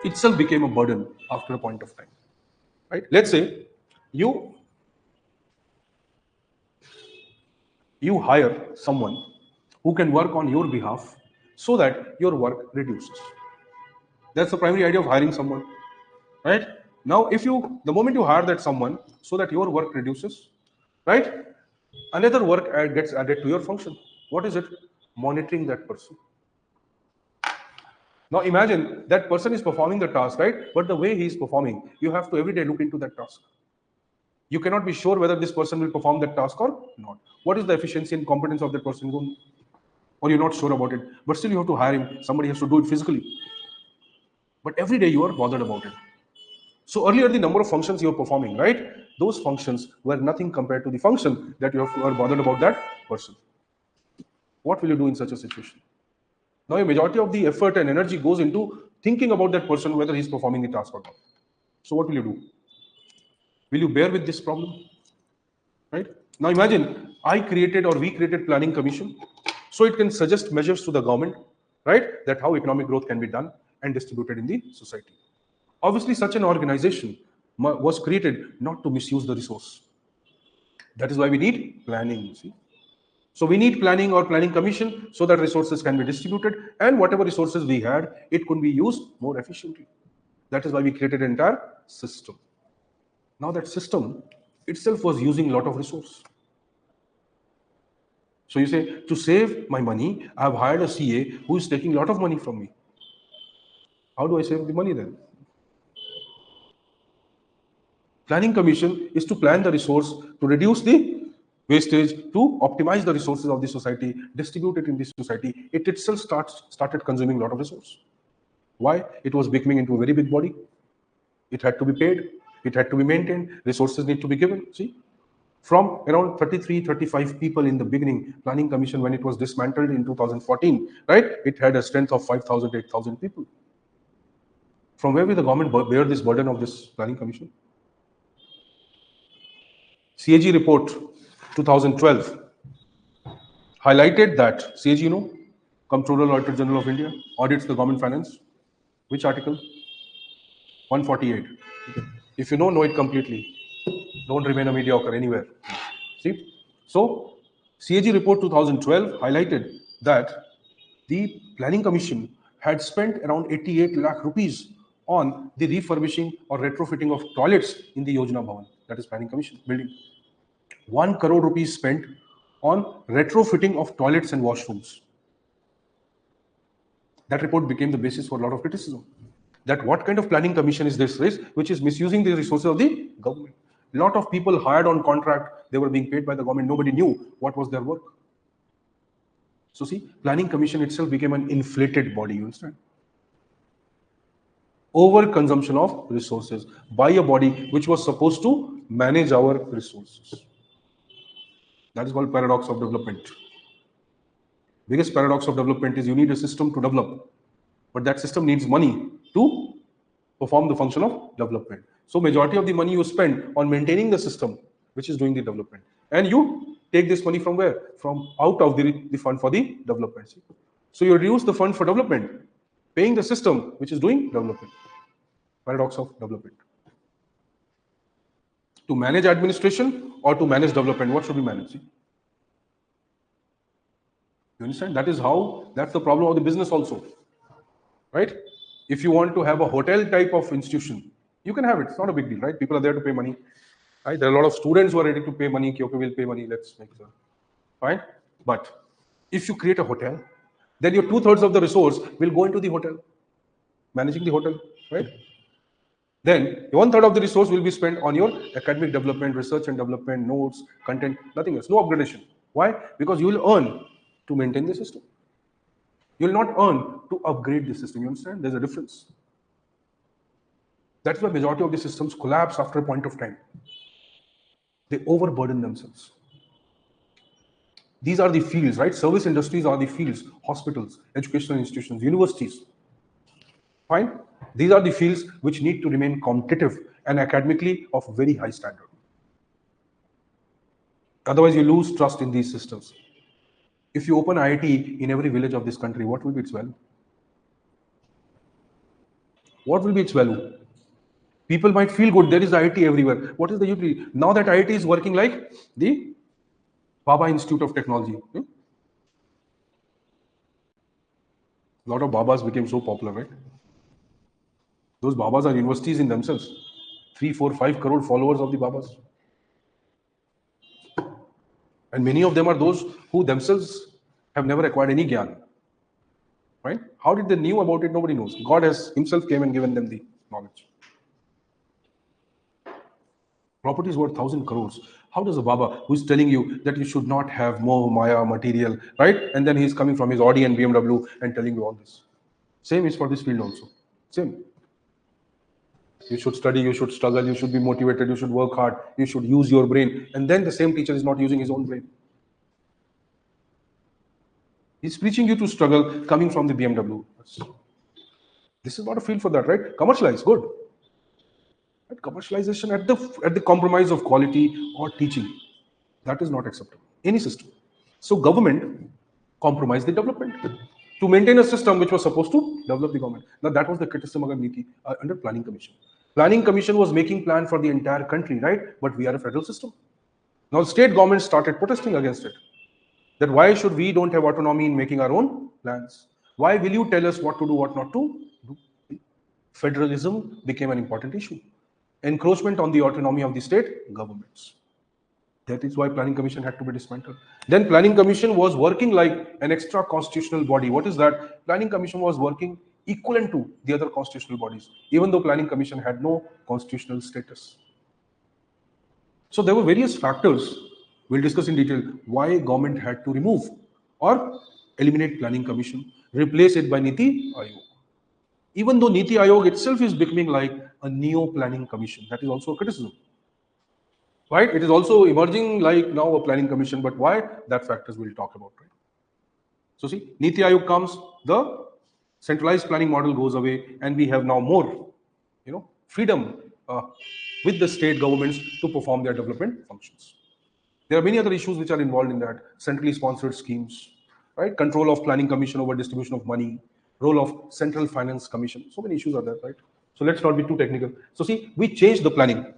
itself became a burden after a point of time, right? Let's say you hire someone who can work on your behalf so that your work reduces. That's the primary idea of hiring someone, right? Now, the moment you hire that someone so that your work reduces, right? Another work gets added to your function. What is it? Monitoring that person. Now imagine that person is performing the task, right? But the way he is performing, you have to every day look into that task. You cannot be sure whether this person will perform that task or not. What is the efficiency and competence of that person going? Or you're not sure about it, but still you have to hire him. Somebody has to do it physically. But every day you are bothered about it. So earlier the number of functions you are performing, right? Those functions were nothing compared to the function that you are bothered about that person. What will you do in such a situation? Now a majority of the effort and energy goes into thinking about that person, whether he's performing the task or not. So what will you do? Will you bear with this problem? Right? Now imagine we created planning commission so it can suggest measures to the government, right? That how economic growth can be done and distributed in the society. Obviously, such an organization was created not to misuse the resource. That is why we need planning, see? So we need planning or planning commission so that resources can be distributed, and whatever resources we had, it could be used more efficiently. That is why we created an entire system. Now that system itself was using a lot of resource. So you say, to save my money, I have hired a CA who is taking a lot of money from me. How do I save the money then? Planning commission is to plan the resource, to reduce the wastage, to optimize the resources of the society, distribute it in the society. It itself started consuming a lot of resource. Why? It was becoming into a very big body. It had to be paid. It had to be maintained. Resources need to be given. See, from around 33, 35 people in the beginning, planning commission, when it was dismantled in 2014, right? It had a strength of 5,000, 8,000 people. From where will the government bear this burden of this planning commission? CAG report 2012 highlighted that CAG, Comptroller Auditor General of India, audits the government finance. Which article? 148. Okay. If you know it completely. Don't remain a mediocre anywhere. See? So, CAG report 2012 highlighted that the Planning Commission had spent around 88 lakh rupees on the refurbishing or retrofitting of toilets in the Yojana Bhavan, that is Planning Commission building. 1 crore rupees spent on retrofitting of toilets and washrooms. That report became the basis for a lot of criticism. That what kind of planning commission is this, which is misusing the resources of the government. A lot of people hired on contract, they were being paid by the government, nobody knew what was their work. So see, planning commission itself became an inflated body, you understand? Overconsumption of resources by a body which was supposed to manage our resources. That is called paradox of development. Biggest paradox of development is you need a system to develop, but that system needs money to perform the function of development. So majority of the money you spend on maintaining the system, which is doing the development. And you take this money from where? From out of the fund for the development. So you reduce the fund for development, paying the system, which is doing development. Paradox of development. To manage administration or to manage development, what should we manage? You understand? That's the problem of the business also. Right? If you want to have a hotel type of institution, you can have it. It's not a big deal, right? People are there to pay money. Right? There are a lot of students who are ready to pay money. Okay, we'll pay money. Let's make it. Fine. But if you create a hotel, then your 2/3 of the resource will go into the hotel, managing the hotel, right? Then 1/3 of the resource will be spent on your academic development, research and development, notes, content, nothing else, no upgradation. Why? Because you will earn to maintain the system. You will not earn to upgrade the system. You understand? There's a difference. That's why majority of the systems collapse after a point of time. They overburden themselves. These are the fields, right? Service industries are the fields, hospitals, educational institutions, universities. Fine? These are the fields which need to remain competitive and academically of very high standard. Otherwise, you lose trust in these systems. If you open IIT in every village of this country, what will be its value? What will be its value? People might feel good, there is IIT everywhere. What is the utility? Now that IIT is working like the Baba Institute of Technology. A lot of Babas became so popular, right? Those Babas are universities in themselves. 3, 4, 5 crore followers of the Babas. And many of them are those who themselves have never acquired any Gyan. Right? How did they knew about it? Nobody knows. God has himself came and given them the knowledge. Property is worth 1,000 crores. How does a Baba who is telling you that you should not have more Maya material, right? And then he's coming from his Audi and BMW and telling you all this. Same is for this field also. Same. You should study, you should struggle, you should be motivated, you should work hard, you should use your brain. And then the same teacher is not using his own brain. He's preaching you to struggle coming from the BMW. This is not a field for that, right? Commercialize, good. Right? Commercialization at the compromise of quality or teaching, that is not acceptable. Any system. So government compromised the development to maintain a system which was supposed to develop the government. Now that was the criticism under Planning Commission. Planning Commission was making plan for the entire country, right? But we are a federal system. Now state governments started protesting against it. That why should we don't have autonomy in making our own plans? Why will you tell us what to do, what not to do? Federalism became an important issue. Encroachment on the autonomy of the state governments. That is why Planning Commission had to be dismantled. Then Planning Commission was working like an extra constitutional body. What is that? Planning Commission was working equivalent to the other constitutional bodies, even though Planning Commission had no constitutional status. So there were various factors, we'll discuss in detail, why government had to remove or eliminate Planning Commission, replace it by Niti Ayog. Even though Niti Ayog itself is becoming like a neo-planning commission, that is also a criticism. Right? It is also emerging like now a planning commission, but why? That factors we'll talk about, right? So see, Niti Ayog comes, the centralized planning model goes away, and we have now more, freedom with the state governments to perform their development functions. There are many other issues which are involved in that, centrally sponsored schemes, right? Control of Planning Commission over distribution of money, role of Central Finance Commission. So many issues are there, right? So let's not be too technical. So see, we changed the planning.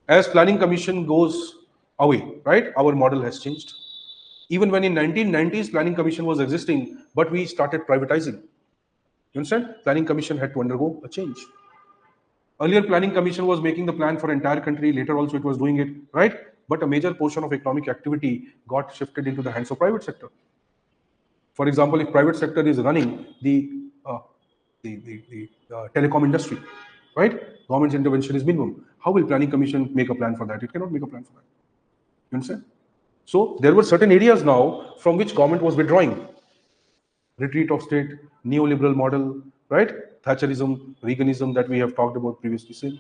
As Planning Commission goes away, right? Our model has changed. Even when in 1990s, Planning Commission was existing, but we started privatizing. You understand? Planning Commission had to undergo a change. Earlier, Planning Commission was making the plan for entire country. Later also it was doing it, right? But a major portion of economic activity got shifted into the hands of private sector. For example, if private sector is running the telecom industry, right? Government's intervention is minimum. How will Planning Commission make a plan for that? It cannot make a plan for that. You understand? So there were certain areas now from which government was withdrawing. Retreat of state, neoliberal model, right? Thatcherism, Reaganism that we have talked about previously.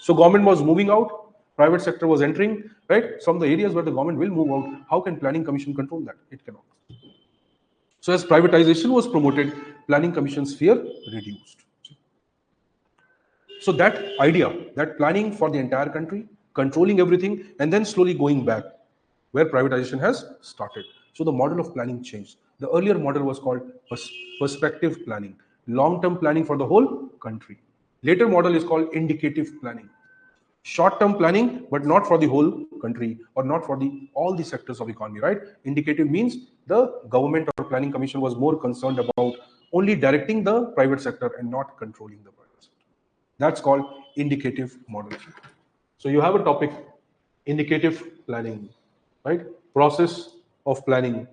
So government was moving out, private sector was entering, right? Some of the areas where the government will move out, how can Planning Commission control that? It cannot. So as privatization was promoted, Planning Commission sphere reduced. So that idea, that planning for the entire country, controlling everything, and then slowly going back where privatization has started. So the model of planning changed. The earlier model was called perspective planning, long-term planning for the whole country. Later model is called indicative planning, short-term planning, but not for the whole country or not for the all the sectors of economy, right? Indicative means the government or planning commission was more concerned about only directing the private sector and not controlling the private sector. That's called indicative model. So you have a topic, indicative planning, right? Process of planning.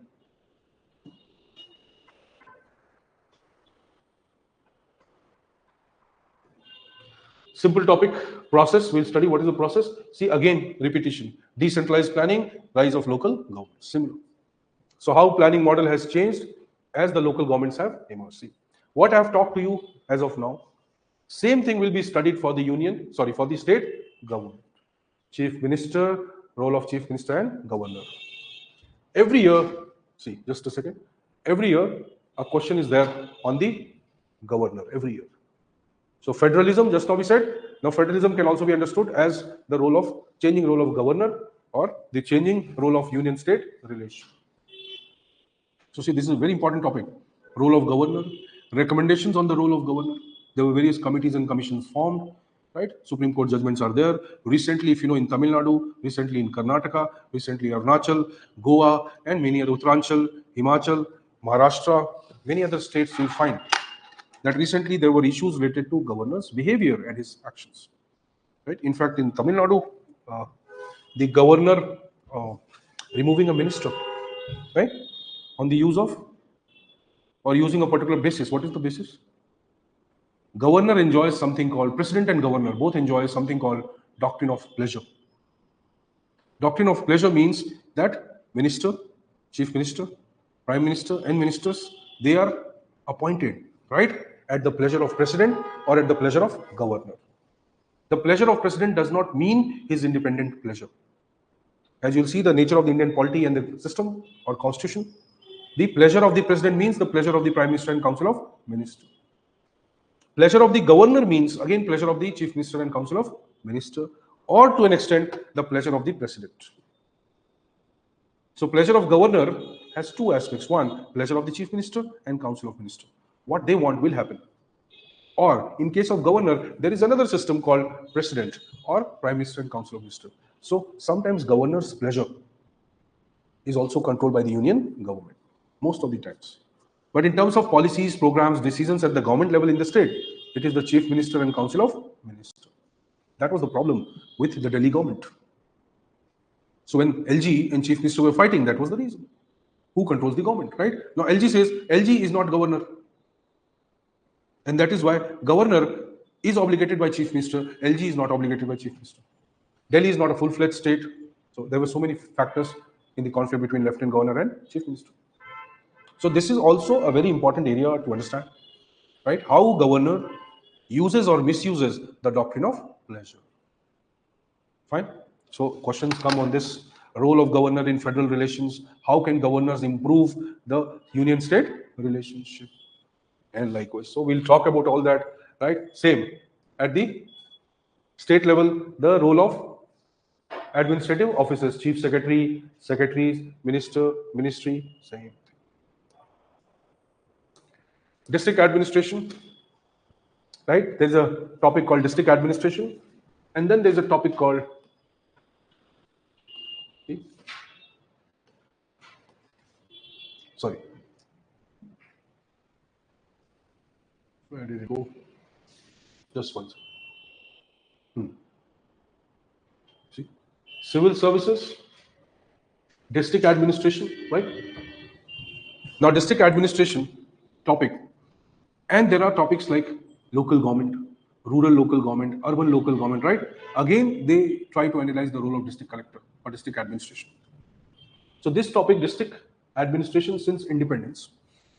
Simple topic, process. We'll study what is the process. See, again, repetition. Decentralized planning, rise of local government. Similar. So how planning model has changed as the local governments have emerged. See, what I have talked to you as of now, same thing will be studied for the union, sorry, for the state government. Chief Minister, role of Chief Minister and Governor. Every year, see, just a second, every year a question is there on the governor, every year. So federalism, just now we said, now federalism can also be understood as the role of, changing role of governor or the changing role of union-state relation. So see, this is a very important topic. Role of governor, recommendations on the role of governor. There were various committees and commissions formed, right? Supreme Court judgments are there. Recently, if you know, in Tamil Nadu, recently in Karnataka, recently Arunachal, Goa, and many other, Uttaranchal, Himachal, Maharashtra, many other states you'll find that recently there were issues related to governor's behavior and his actions, right? In fact, in Tamil Nadu, the governor removing a minister, right, on the use of or using a particular basis. What is the basis? Governor enjoys something called, president and governor both enjoy something called doctrine of pleasure. Doctrine of pleasure means that minister, chief minister, prime minister, and ministers, they are appointed, right, at the pleasure of president or at the pleasure of governor. The pleasure of president does not mean his independent pleasure. As you'll see, the nature of the Indian polity and the system or constitution, the pleasure of the president means the pleasure of the prime minister and council of ministers. Pleasure of the governor means, again, pleasure of the chief minister and council of minister, or to an extent, the pleasure of the president. So pleasure of governor has two aspects. One, pleasure of the chief minister and council of minister. What they want will happen. Or in case of governor, there is another system called president or prime minister and council of minister. So sometimes governor's pleasure is also controlled by the union government, most of the times. But in terms of policies, programs, decisions at the government level in the state, it is the chief minister and council of minister. That was the problem with the Delhi government. So when LG and chief minister were fighting, that was the reason. Who controls the government, right? Now LG says LG is not governor. And that is why governor is obligated by chief minister, LG is not obligated by chief minister. Delhi is not a full-fledged state. So there were so many factors in the conflict between lieutenant governor and chief minister. So this is also a very important area to understand, right? How governor uses or misuses the doctrine of pleasure. Fine. So questions come on this role of governor in federal relations. How can governors improve the union-state relationship? And likewise. So we'll talk about all that, right? Same. At the state level, the role of administrative officers, chief secretary, secretaries, minister, ministry, same. District administration, right? There's a topic called district administration, and then there's a topic called sorry, where did it go? Just one second. See, civil services, district administration, right? Now, district administration topic, and there are topics like local government, rural local government, urban local government, right? Again, they try to analyze the role of district collector or district administration. So this topic, district administration since independence,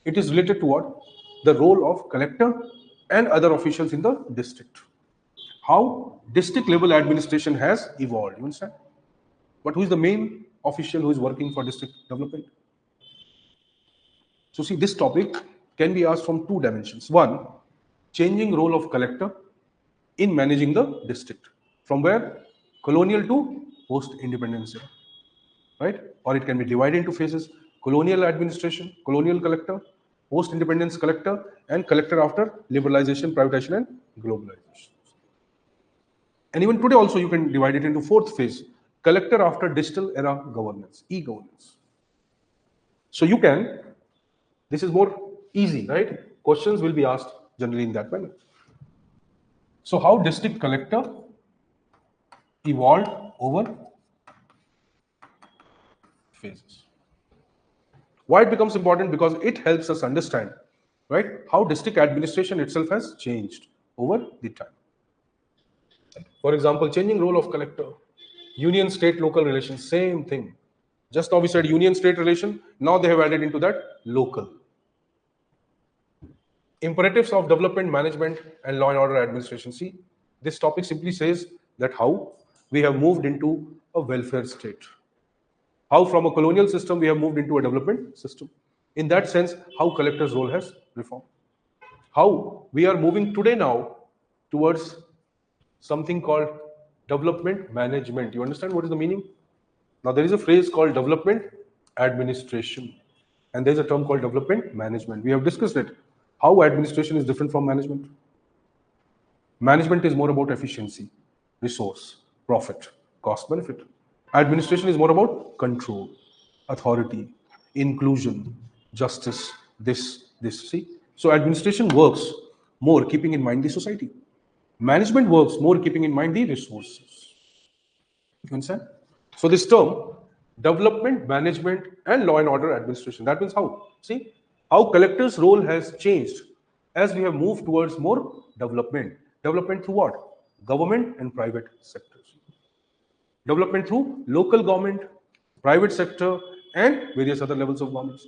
it is related to what? The role of collector and other officials in the district. How district level administration has evolved, you understand? But who is the main official who is working for district development? So see, this topic can be asked from two dimensions. One, changing role of collector in managing the district. From where? Colonial to post-independence era, right? Or it can be divided into phases: colonial administration, colonial collector, post-independence collector, and collector after liberalization, privatization, and globalization. And even today also you can divide it into fourth phase: collector after digital era governance, e-governance. So you can, this is more easy, right? Questions will be asked generally in that manner. So how district collector evolved over phases. Why it becomes important? Because it helps us understand, right, how district administration itself has changed over the time. For example, changing role of collector, union state local relations, same thing. Just now we said union state relation, now they have added into that local. Imperatives of development management and law and order administration. See, this topic simply says that how we have moved into a welfare state. How from a colonial system we have moved into a development system. In that sense, how collector's role has reformed. How we are moving today now towards something called development management. You understand what is the meaning? Now there is a phrase called development administration, and there is a term called development management. We have discussed it. How administration is different from management. Management is more about efficiency, resource, profit, cost, benefit. Administration is more about control, authority, inclusion, justice, this. See? So administration works more keeping in mind the society. Management works more keeping in mind the resources. You understand? So this term, development, management, and law and order administration, that means how? See, how collector's role has changed as we have moved towards more development. Development through what? Government and private sectors. Development through local government, private sector, and various other levels of government.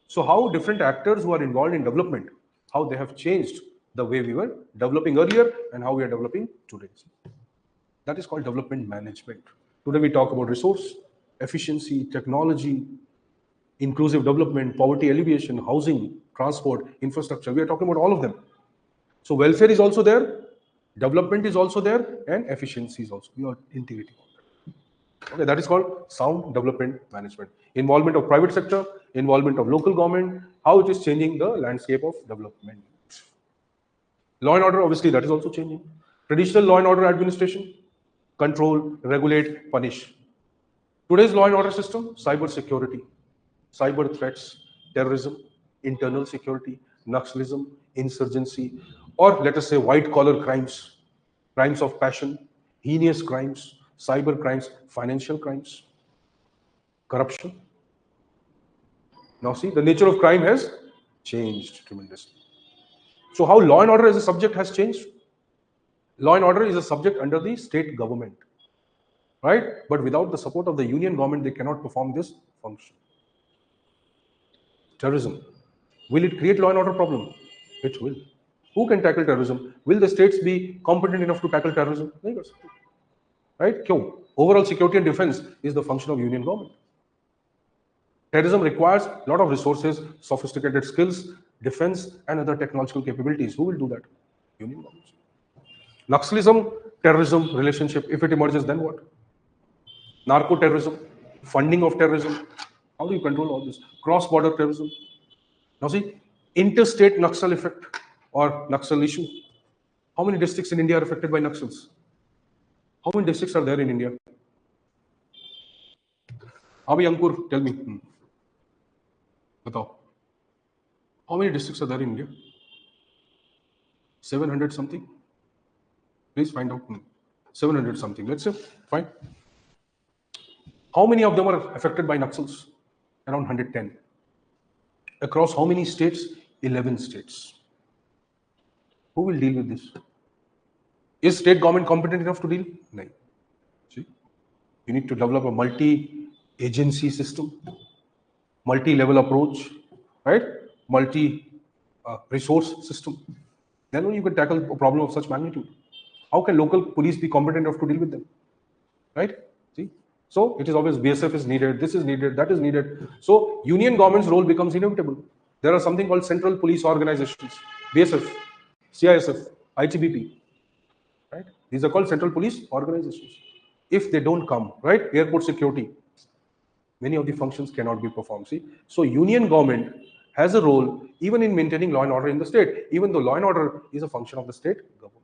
So how different actors who are involved in development, how they have changed the way we were developing earlier and how we are developing today. That is called development management. Today we talk about resource, efficiency, technology, inclusive development, poverty alleviation, housing, transport, infrastructure. We are talking about all of them. So welfare is also there, development is also there, and efficiency is also. We are integrating all that. Okay, that is called sound development management. Involvement of private sector, involvement of local government, how it is changing the landscape of development. Law and order, obviously, that is also changing. Traditional law and order administration, control, regulate, punish. Today's law and order system, cyber security, cyber threats, terrorism, internal security, Naxalism, insurgency, or let us say white collar crimes, crimes of passion, heinous crimes, cyber crimes, financial crimes, corruption. Now see, the nature of crime has changed tremendously. So how law and order as a subject has changed? Law and order is a subject under the state government, right? But without the support of the union government, they cannot perform this function. Terrorism. Will it create law and order problem? It will. Who can tackle terrorism? Will the states be competent enough to tackle terrorism? Right? Overall security and defense is the function of union government. Terrorism requires a lot of resources, sophisticated skills, defense, and other technological capabilities. Who will do that? Union government. Naxalism, terrorism relationship, if it emerges, then what? Narco-terrorism, funding of terrorism. How do you control all this? Cross-border terrorism. Now see, interstate Naxal effect or Naxal issue. How many districts in India are affected by Naxals? How many districts are there in India? Abhi Ankur, tell me. Batao. How many districts are there in India? 700 something? Please find out. 700 something. Let's say, fine. How many of them are affected by Naxals? Around 110. Across how many states? 11 states. Who will deal with this? Is state government competent enough to deal? No. See, you need to develop a multi-agency system, multi-level approach, right? Multi-resource system. Then only you can tackle a problem of such magnitude. How can local police be competent enough to deal with them? Right? See? So it is always BSF is needed, this is needed, that is needed. So union government's role becomes inevitable. There are something called central police organizations, BSF, CISF, ITBP. These are called central police organizations. If they don't come, right, airport security, many of the functions cannot be performed. See, so union government has a role even in maintaining law and order in the state, even though law and order is a function of the state government.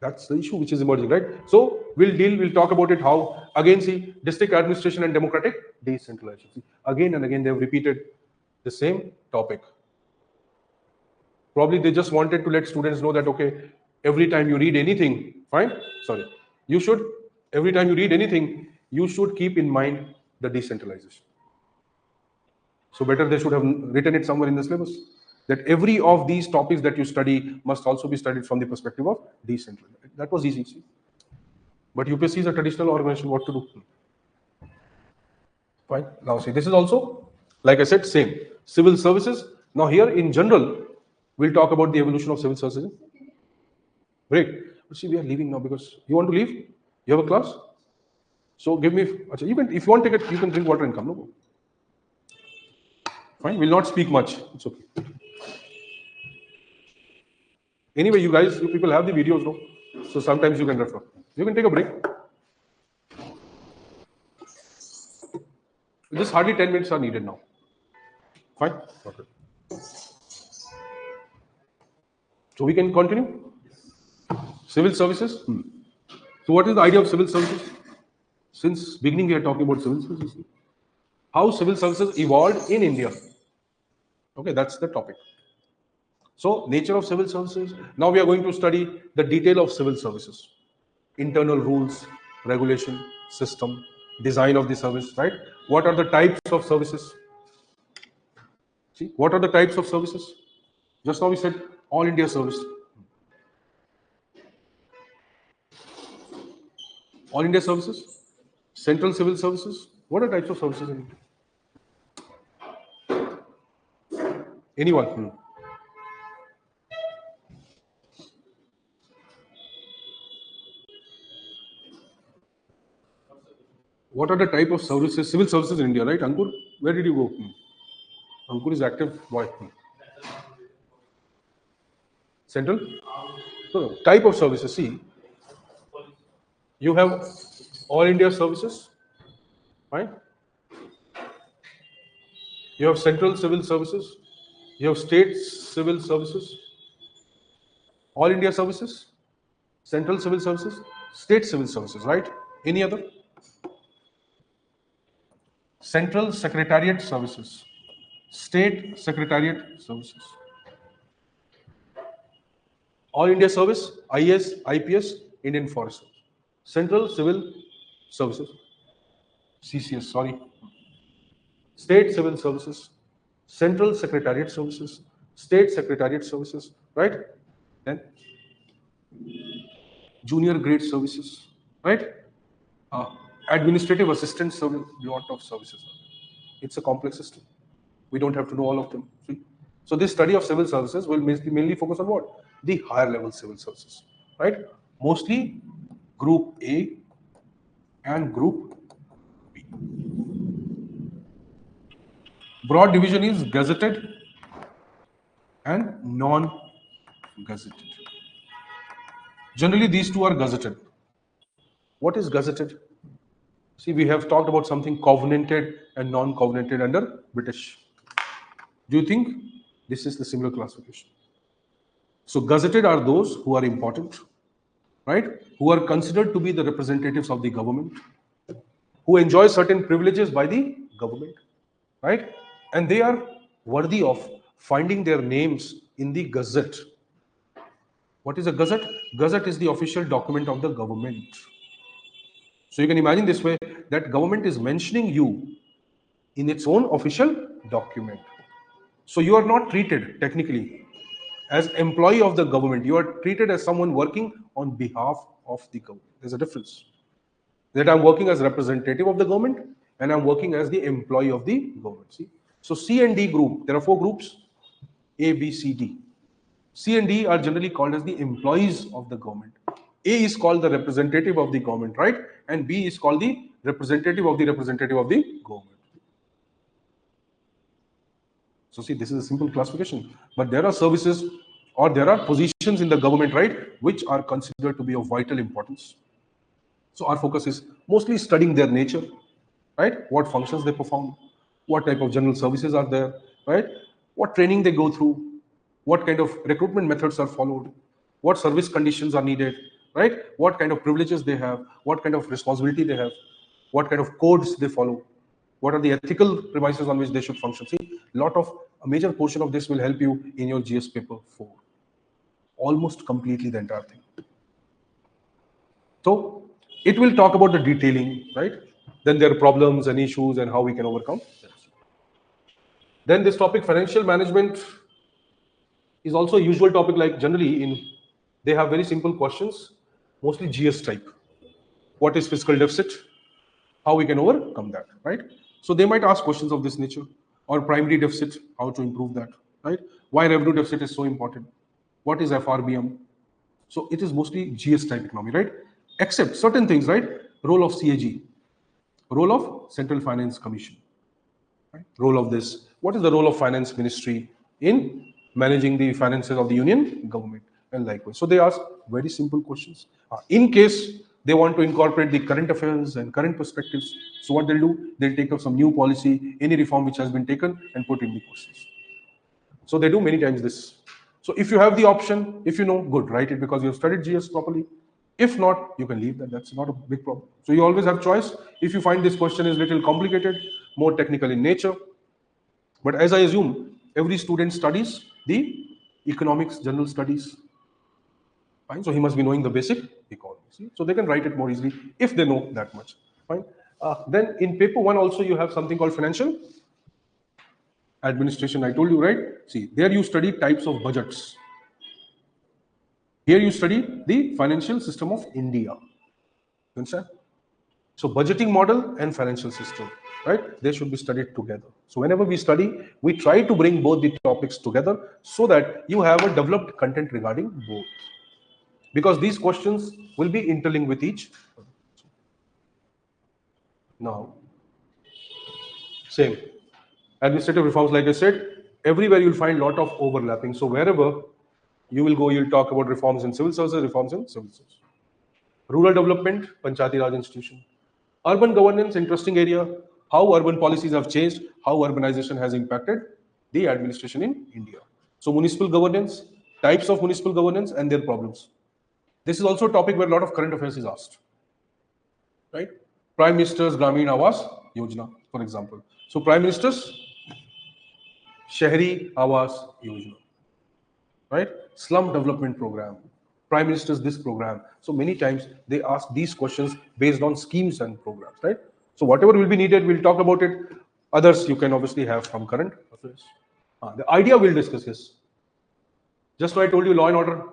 That's the issue which is emerging, right? So we'll talk about it how, again, see, district administration and democratic decentralization. See, again and again, they've repeated the same topic. Probably they just wanted to let students know that, okay, every time you read anything, fine, sorry, you should, every time you read anything, you should keep in mind the decentralization. So better they should have written it somewhere in the syllabus, that every of these topics that you study must also be studied from the perspective of decentralization. That was easy, see. But UPSC is a traditional organization, what to do? Fine. Now see, this is also, like I said, same. Civil services. Now here in general, we'll talk about the evolution of civil services. Great. But see, we are leaving now because you want to leave? You have a class? So give me, you can, if you want to take it, you can drink water and come. No? Fine, we'll not speak much. It's okay. Anyway, you guys, you people have the videos, no? So sometimes you can refer. You can take a break. Just hardly 10 minutes are needed now. Fine? Okay. So we can continue. Civil services. So what is the idea of civil services? Since beginning we are talking about civil services. How civil services evolved in India. Okay, that's the topic. So nature of civil services. Now we are going to study the detail of civil services. Internal rules, regulation, system, design of the service, right? What are the types of services? See, what are the types of services? Just now we said all India service. All India services, central civil services. What are types of services in India? Anyone? What are the type of services, civil services in India, right? Ankur, where did you go? Ankur is active boy. Central? So, type of services, see, you have all India services, right? You have central civil services, you have state civil services, all India services, central civil services, state civil services, right? Any other? Central secretariat services, state secretariat services, all India service, IAS, IPS, Indian Forest Service, central civil services, CCS, sorry, state civil services, central secretariat services, state secretariat services, right? Then junior grade services, right? Administrative assistant service, lot of services. It's a complex system. We don't have to know all of them. See? So this study of civil services will mainly focus on what? The higher level civil services, right? Mostly group A and group B. Broad division is gazetted and non-gazetted. Generally, these two are gazetted. What is gazetted? See, we have talked about something covenanted and non-covenanted under British. Do you think this is the similar classification? So gazetted are those who are important, right? Who are considered to be the representatives of the government, who enjoy certain privileges by the government, right? And they are worthy of finding their names in the gazette. What is a gazette? Gazette is the official document of the government. So you can imagine this way, that government is mentioning you in its own official document. So you are not treated technically as employee of the government. You are treated as someone working on behalf of the government. There's a difference. That I'm working as representative of the government and I'm working as the employee of the government. See? So C and D group, there are 4 groups, A, B, C, D. C and D are generally called as the employees of the government. A is called the representative of the government, right? And B is called the representative of the government. So see, this is a simple classification. But there are services or there are positions in the government, right, which are considered to be of vital importance. So our focus is mostly studying their nature, right? What functions they perform, what type of general services are there, right? What training they go through, what kind of recruitment methods are followed, what service conditions are needed, right? What kind of privileges they have, what kind of responsibility they have, what kind of codes they follow, what are the ethical premises on which they should function. See, a major portion of this will help you in your GS paper 4, almost completely the entire thing. So it will talk about the detailing, right? Then there are problems and issues and how we can overcome them. Then this topic, financial management, is also a usual topic. Like generally they have very simple questions, mostly GS type. What is fiscal deficit? How we can overcome that, right? So they might ask questions of this nature. Or primary deficit, how to improve that, right? Why revenue deficit is so important? What is FRBM? So it is mostly GS type economy, right? Except certain things, right? Role of CAG, role of Central Finance Commission, right? Role of this. What is the role of Finance Ministry in managing the finances of the Union government and likewise? So they ask very simple questions. In case they want to incorporate the current affairs and current perspectives, so what they'll do, they'll take up some new policy, any reform which has been taken and put in the questions. So they do many times this. So if you have the option, if you know, good, write it because you've studied GS properly. If not, you can leave that. That's not a big problem. So you always have choice. If you find this question is little complicated, more technical in nature, but as I assume, every student studies the economics, general studies. Fine. So he must be knowing the basic economy. See? So they can write it more easily if they know that much. Fine. Then in paper 1 also you have something called financial administration. I told you, right? See, there you study types of budgets. Here you study the financial system of India. You understand? So budgeting model and financial system, right? They should be studied together. So whenever we study, we try to bring both the topics together so that you have a developed content regarding both. Because these questions will be interlinked with each other. Now, same. Administrative reforms, like I said, everywhere you'll find a lot of overlapping. So wherever you will go, you'll talk about reforms in civil services, reforms in civil services. Rural development, Panchayati Raj institution. Urban governance, interesting area. How urban policies have changed, how urbanization has impacted the administration in India. So municipal governance, types of municipal governance and their problems. This is also a topic where a lot of current affairs is asked. Right? Prime Minister's Gramin Awas Yojana, for example. So Prime Minister's Shahri Awas Yojana. Right? Slum Development Program. Prime Minister's this program. So many times they ask these questions based on schemes and programs, right? So whatever will be needed, we'll talk about it. Others you can obviously have from current affairs. The idea we'll discuss is, just like I told you, law and order,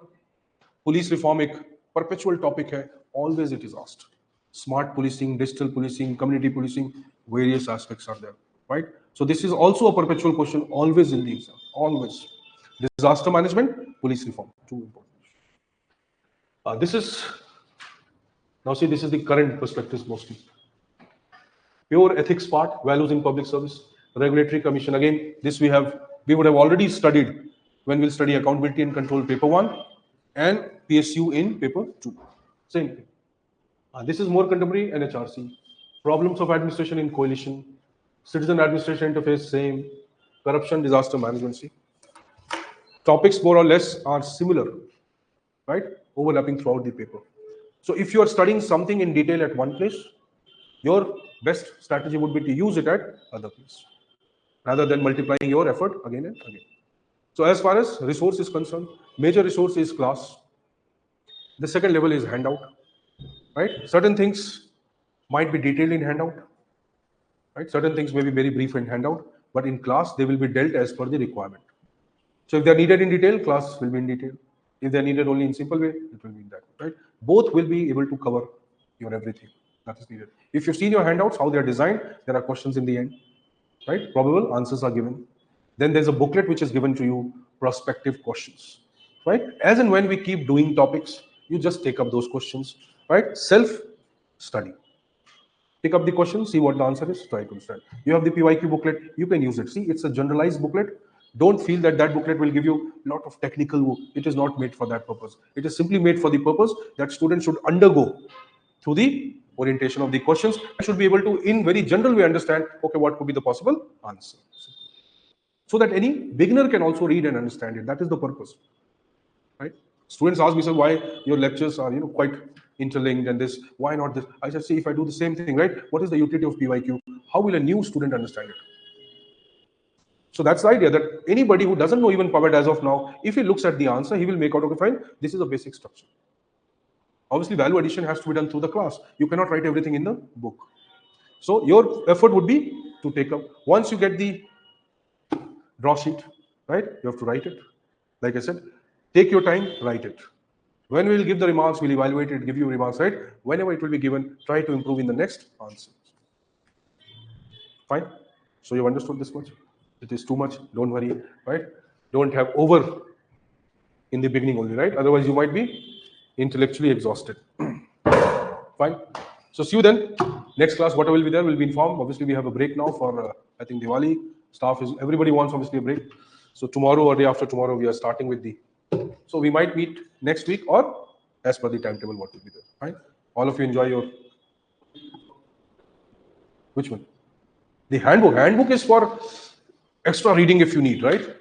police reform, a perpetual topic hai. Always it is asked. Smart policing, digital policing, community policing, various aspects are there, right? So this is also a perpetual question, always in the exam, always. Disaster management, police reform, two important. This is the current perspectives mostly. Pure ethics part, values in public service, regulatory commission. Again, this we would have already studied when we'll study accountability and control paper 1 and PSU in paper 2. Same thing. This is more contemporary, NHRC. Problems of administration in coalition, citizen administration interface, same. Corruption, disaster management. See, topics more or less are similar, right? Overlapping throughout the paper. So if you are studying something in detail at one place, your best strategy would be to use it at other place, rather than multiplying your effort again and again. So as far as resource is concerned, major resource is class. The second level is handout, right? Certain things might be detailed in handout, right? Certain things may be very brief in handout, but in class, they will be dealt as per the requirement. So if they're needed in detail, class will be in detail. If they're needed only in simple way, it will be in that, right? Both will be able to cover your everything that is needed. If you've seen your handouts, how they're designed, there are questions in the end, right? Probable answers are given. Then there's a booklet which is given to you, prospective questions, right? As and when we keep doing topics, you just take up those questions, right? Self-study. Pick up the question, see what the answer is, try to understand. You have the PYQ booklet, you can use it. See, it's a generalized booklet Don't feel that that booklet will give you a lot of technical work. It is not made for that purpose. It is simply made for the purpose that students should undergo through the orientation of the questions. I should be able to, in very general way, understand, okay, what could be the possible answer. So that any beginner can also read and understand it. That is the purpose. Right? Students ask me, sir, why your lectures are quite interlinked and this, why not this? I said, see, if I do the same thing, right? What is the utility of PYQ? How will a new student understand it? So that's the idea, that anybody who doesn't know even PubMed as of now, if he looks at the answer, he will make out, okay, fine, this is a basic structure. Obviously, value addition has to be done through the class. You cannot write everything in the book. So your effort would be to take up, once you get the draw sheet, right? You have to write it. Like I said, take your time, write it. When we will give the remarks, we'll evaluate it, give you remarks, right? Whenever it will be given, try to improve in the next answer. Fine? So you've understood this much? It is too much, don't worry, right? Don't have over in the beginning only, right? Otherwise, you might be intellectually exhausted. Fine? So see you then. Next class, whatever will be there, will be informed. Obviously, we have a break now for, I think, Diwali. Everybody wants obviously a break. So tomorrow or day after tomorrow, we are starting with the, so we might meet next week or as per the timetable, what will be there. Fine? All of you enjoy your, which one? The handbook. Handbook is for extra reading if you need, right?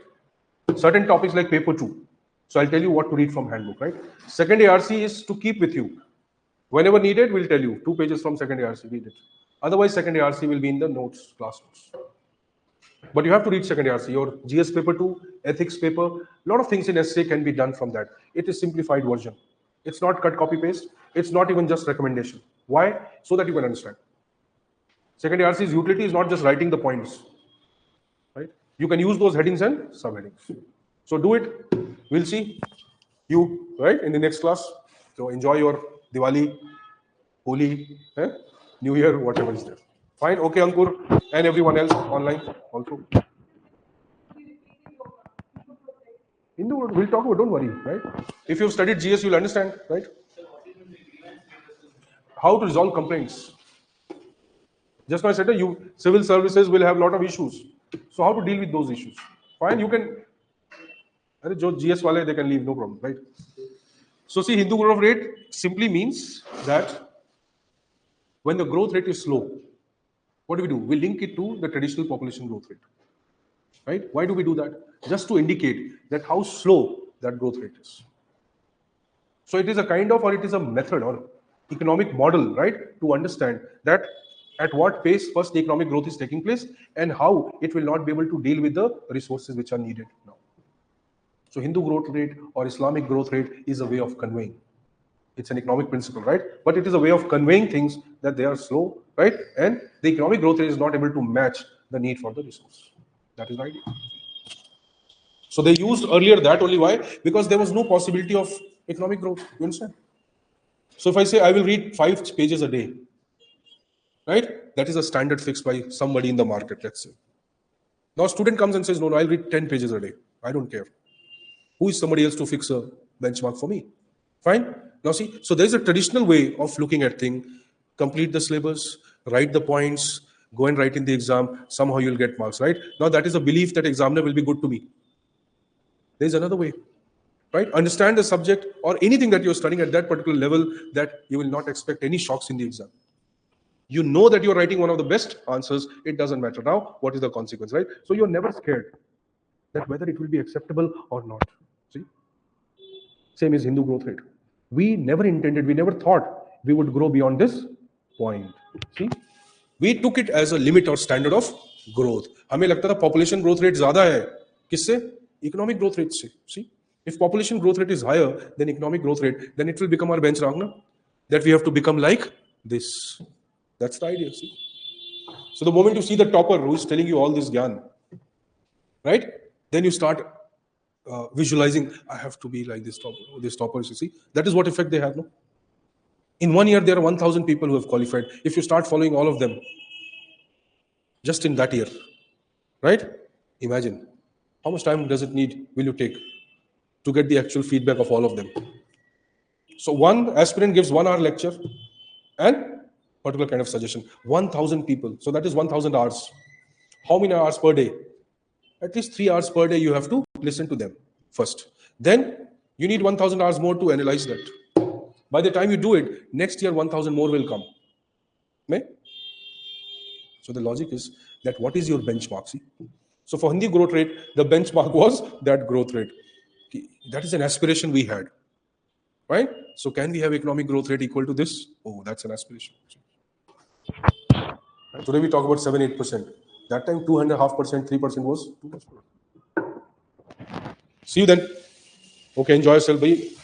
Certain topics like paper 2. So I'll tell you what to read from handbook, right? Second ARC is to keep with you. Whenever needed, we'll tell you 2 pages from second ARC, read it. Otherwise, second ARC will be in the notes, class notes. But you have to read second ARC. Your GS paper 2, ethics paper, a lot of things in essay can be done from that. It is simplified version. It's not cut, copy, paste. It's not even just recommendation. Why? So that you can understand. Second ARC's utility is not just writing the points. Right? You can use those headings and subheadings. So do it. We'll see you right in the next class. So enjoy your Diwali, Holi, New Year, whatever is there. Fine. Okay, Ankur, and everyone else online also. Hindu, we'll talk about. Don't worry, right? If you've studied GS, you'll understand, right? How to resolve complaints. Just now I said you civil services will have a lot of issues. So how to deal with those issues? Fine, you can. GS wale, they can leave, no problem, right? So see, Hindu growth rate simply means that when the growth rate is slow, what do? We link it to the traditional population growth rate, right? Why do we do that? Just to indicate that how slow that growth rate is. So it is a kind of, or it is a method or economic model, right? To understand that at what pace first the economic growth is taking place and how it will not be able to deal with the resources which are needed now. So Hindu growth rate or Islamic growth rate is a way of conveying. It's an economic principle, right? But it is a way of conveying things that they are slow, right? And the economic growth rate is not able to match the need for the resource. That is the idea. So they used earlier that only. Why? Because there was no possibility of economic growth. You understand? So if I say I will read 5 pages a day, right? That is a standard fixed by somebody in the market, let's say. Now a student comes and says, no, I'll read 10 pages a day. I don't care. Who is somebody else to fix a benchmark for me? Fine. Now see, so there's a traditional way of looking at things. Complete the syllabus, write the points, go and write in the exam. Somehow you'll get marks, right? Now that is a belief that examiner will be good to me. There's another way, right? Understand the subject or anything that you're studying at that particular level that you will not expect any shocks in the exam. You know that you're writing one of the best answers. It doesn't matter now. What is the consequence, right? So you're never scared that whether it will be acceptable or not. See? Same as Hindu growth rate. We never intended, we never thought we would grow beyond this point. See? We took it as a limit or standard of growth. हमें लगता था population growth rate ज़्यादा है. किससे? Economic growth rate से. See? If population growth rate is higher than economic growth rate, then it will become our benchmark, na? That we have to become like this. That's the idea. See? So the moment you see the topper who is telling you all this gyan, right? Then you start visualizing, I have to be like this topper, you see. That is what effect they have, no? In 1 year, there are 1,000 people who have qualified. If you start following all of them, just in that year, right? Imagine, how much time will you take to get the actual feedback of all of them? So one aspirant gives 1 hour lecture and particular kind of suggestion. 1,000 people. So that is 1,000 hours. How many hours per day? At least 3 hours per day you have to listen to them first. Then you need 1000 hours more to analyze that. By the time you do it, next year 1000 more will come. May? So the logic is that what is your benchmark? See? So for Hindi growth rate, the benchmark was that growth rate. That is an aspiration we had. Right? So can we have economic growth rate equal to this? Oh, that's an aspiration. Right? Today we talk about 7-8%. That time 2.5%, 3% was too much. See you then. Okay, enjoy yourself. Bye.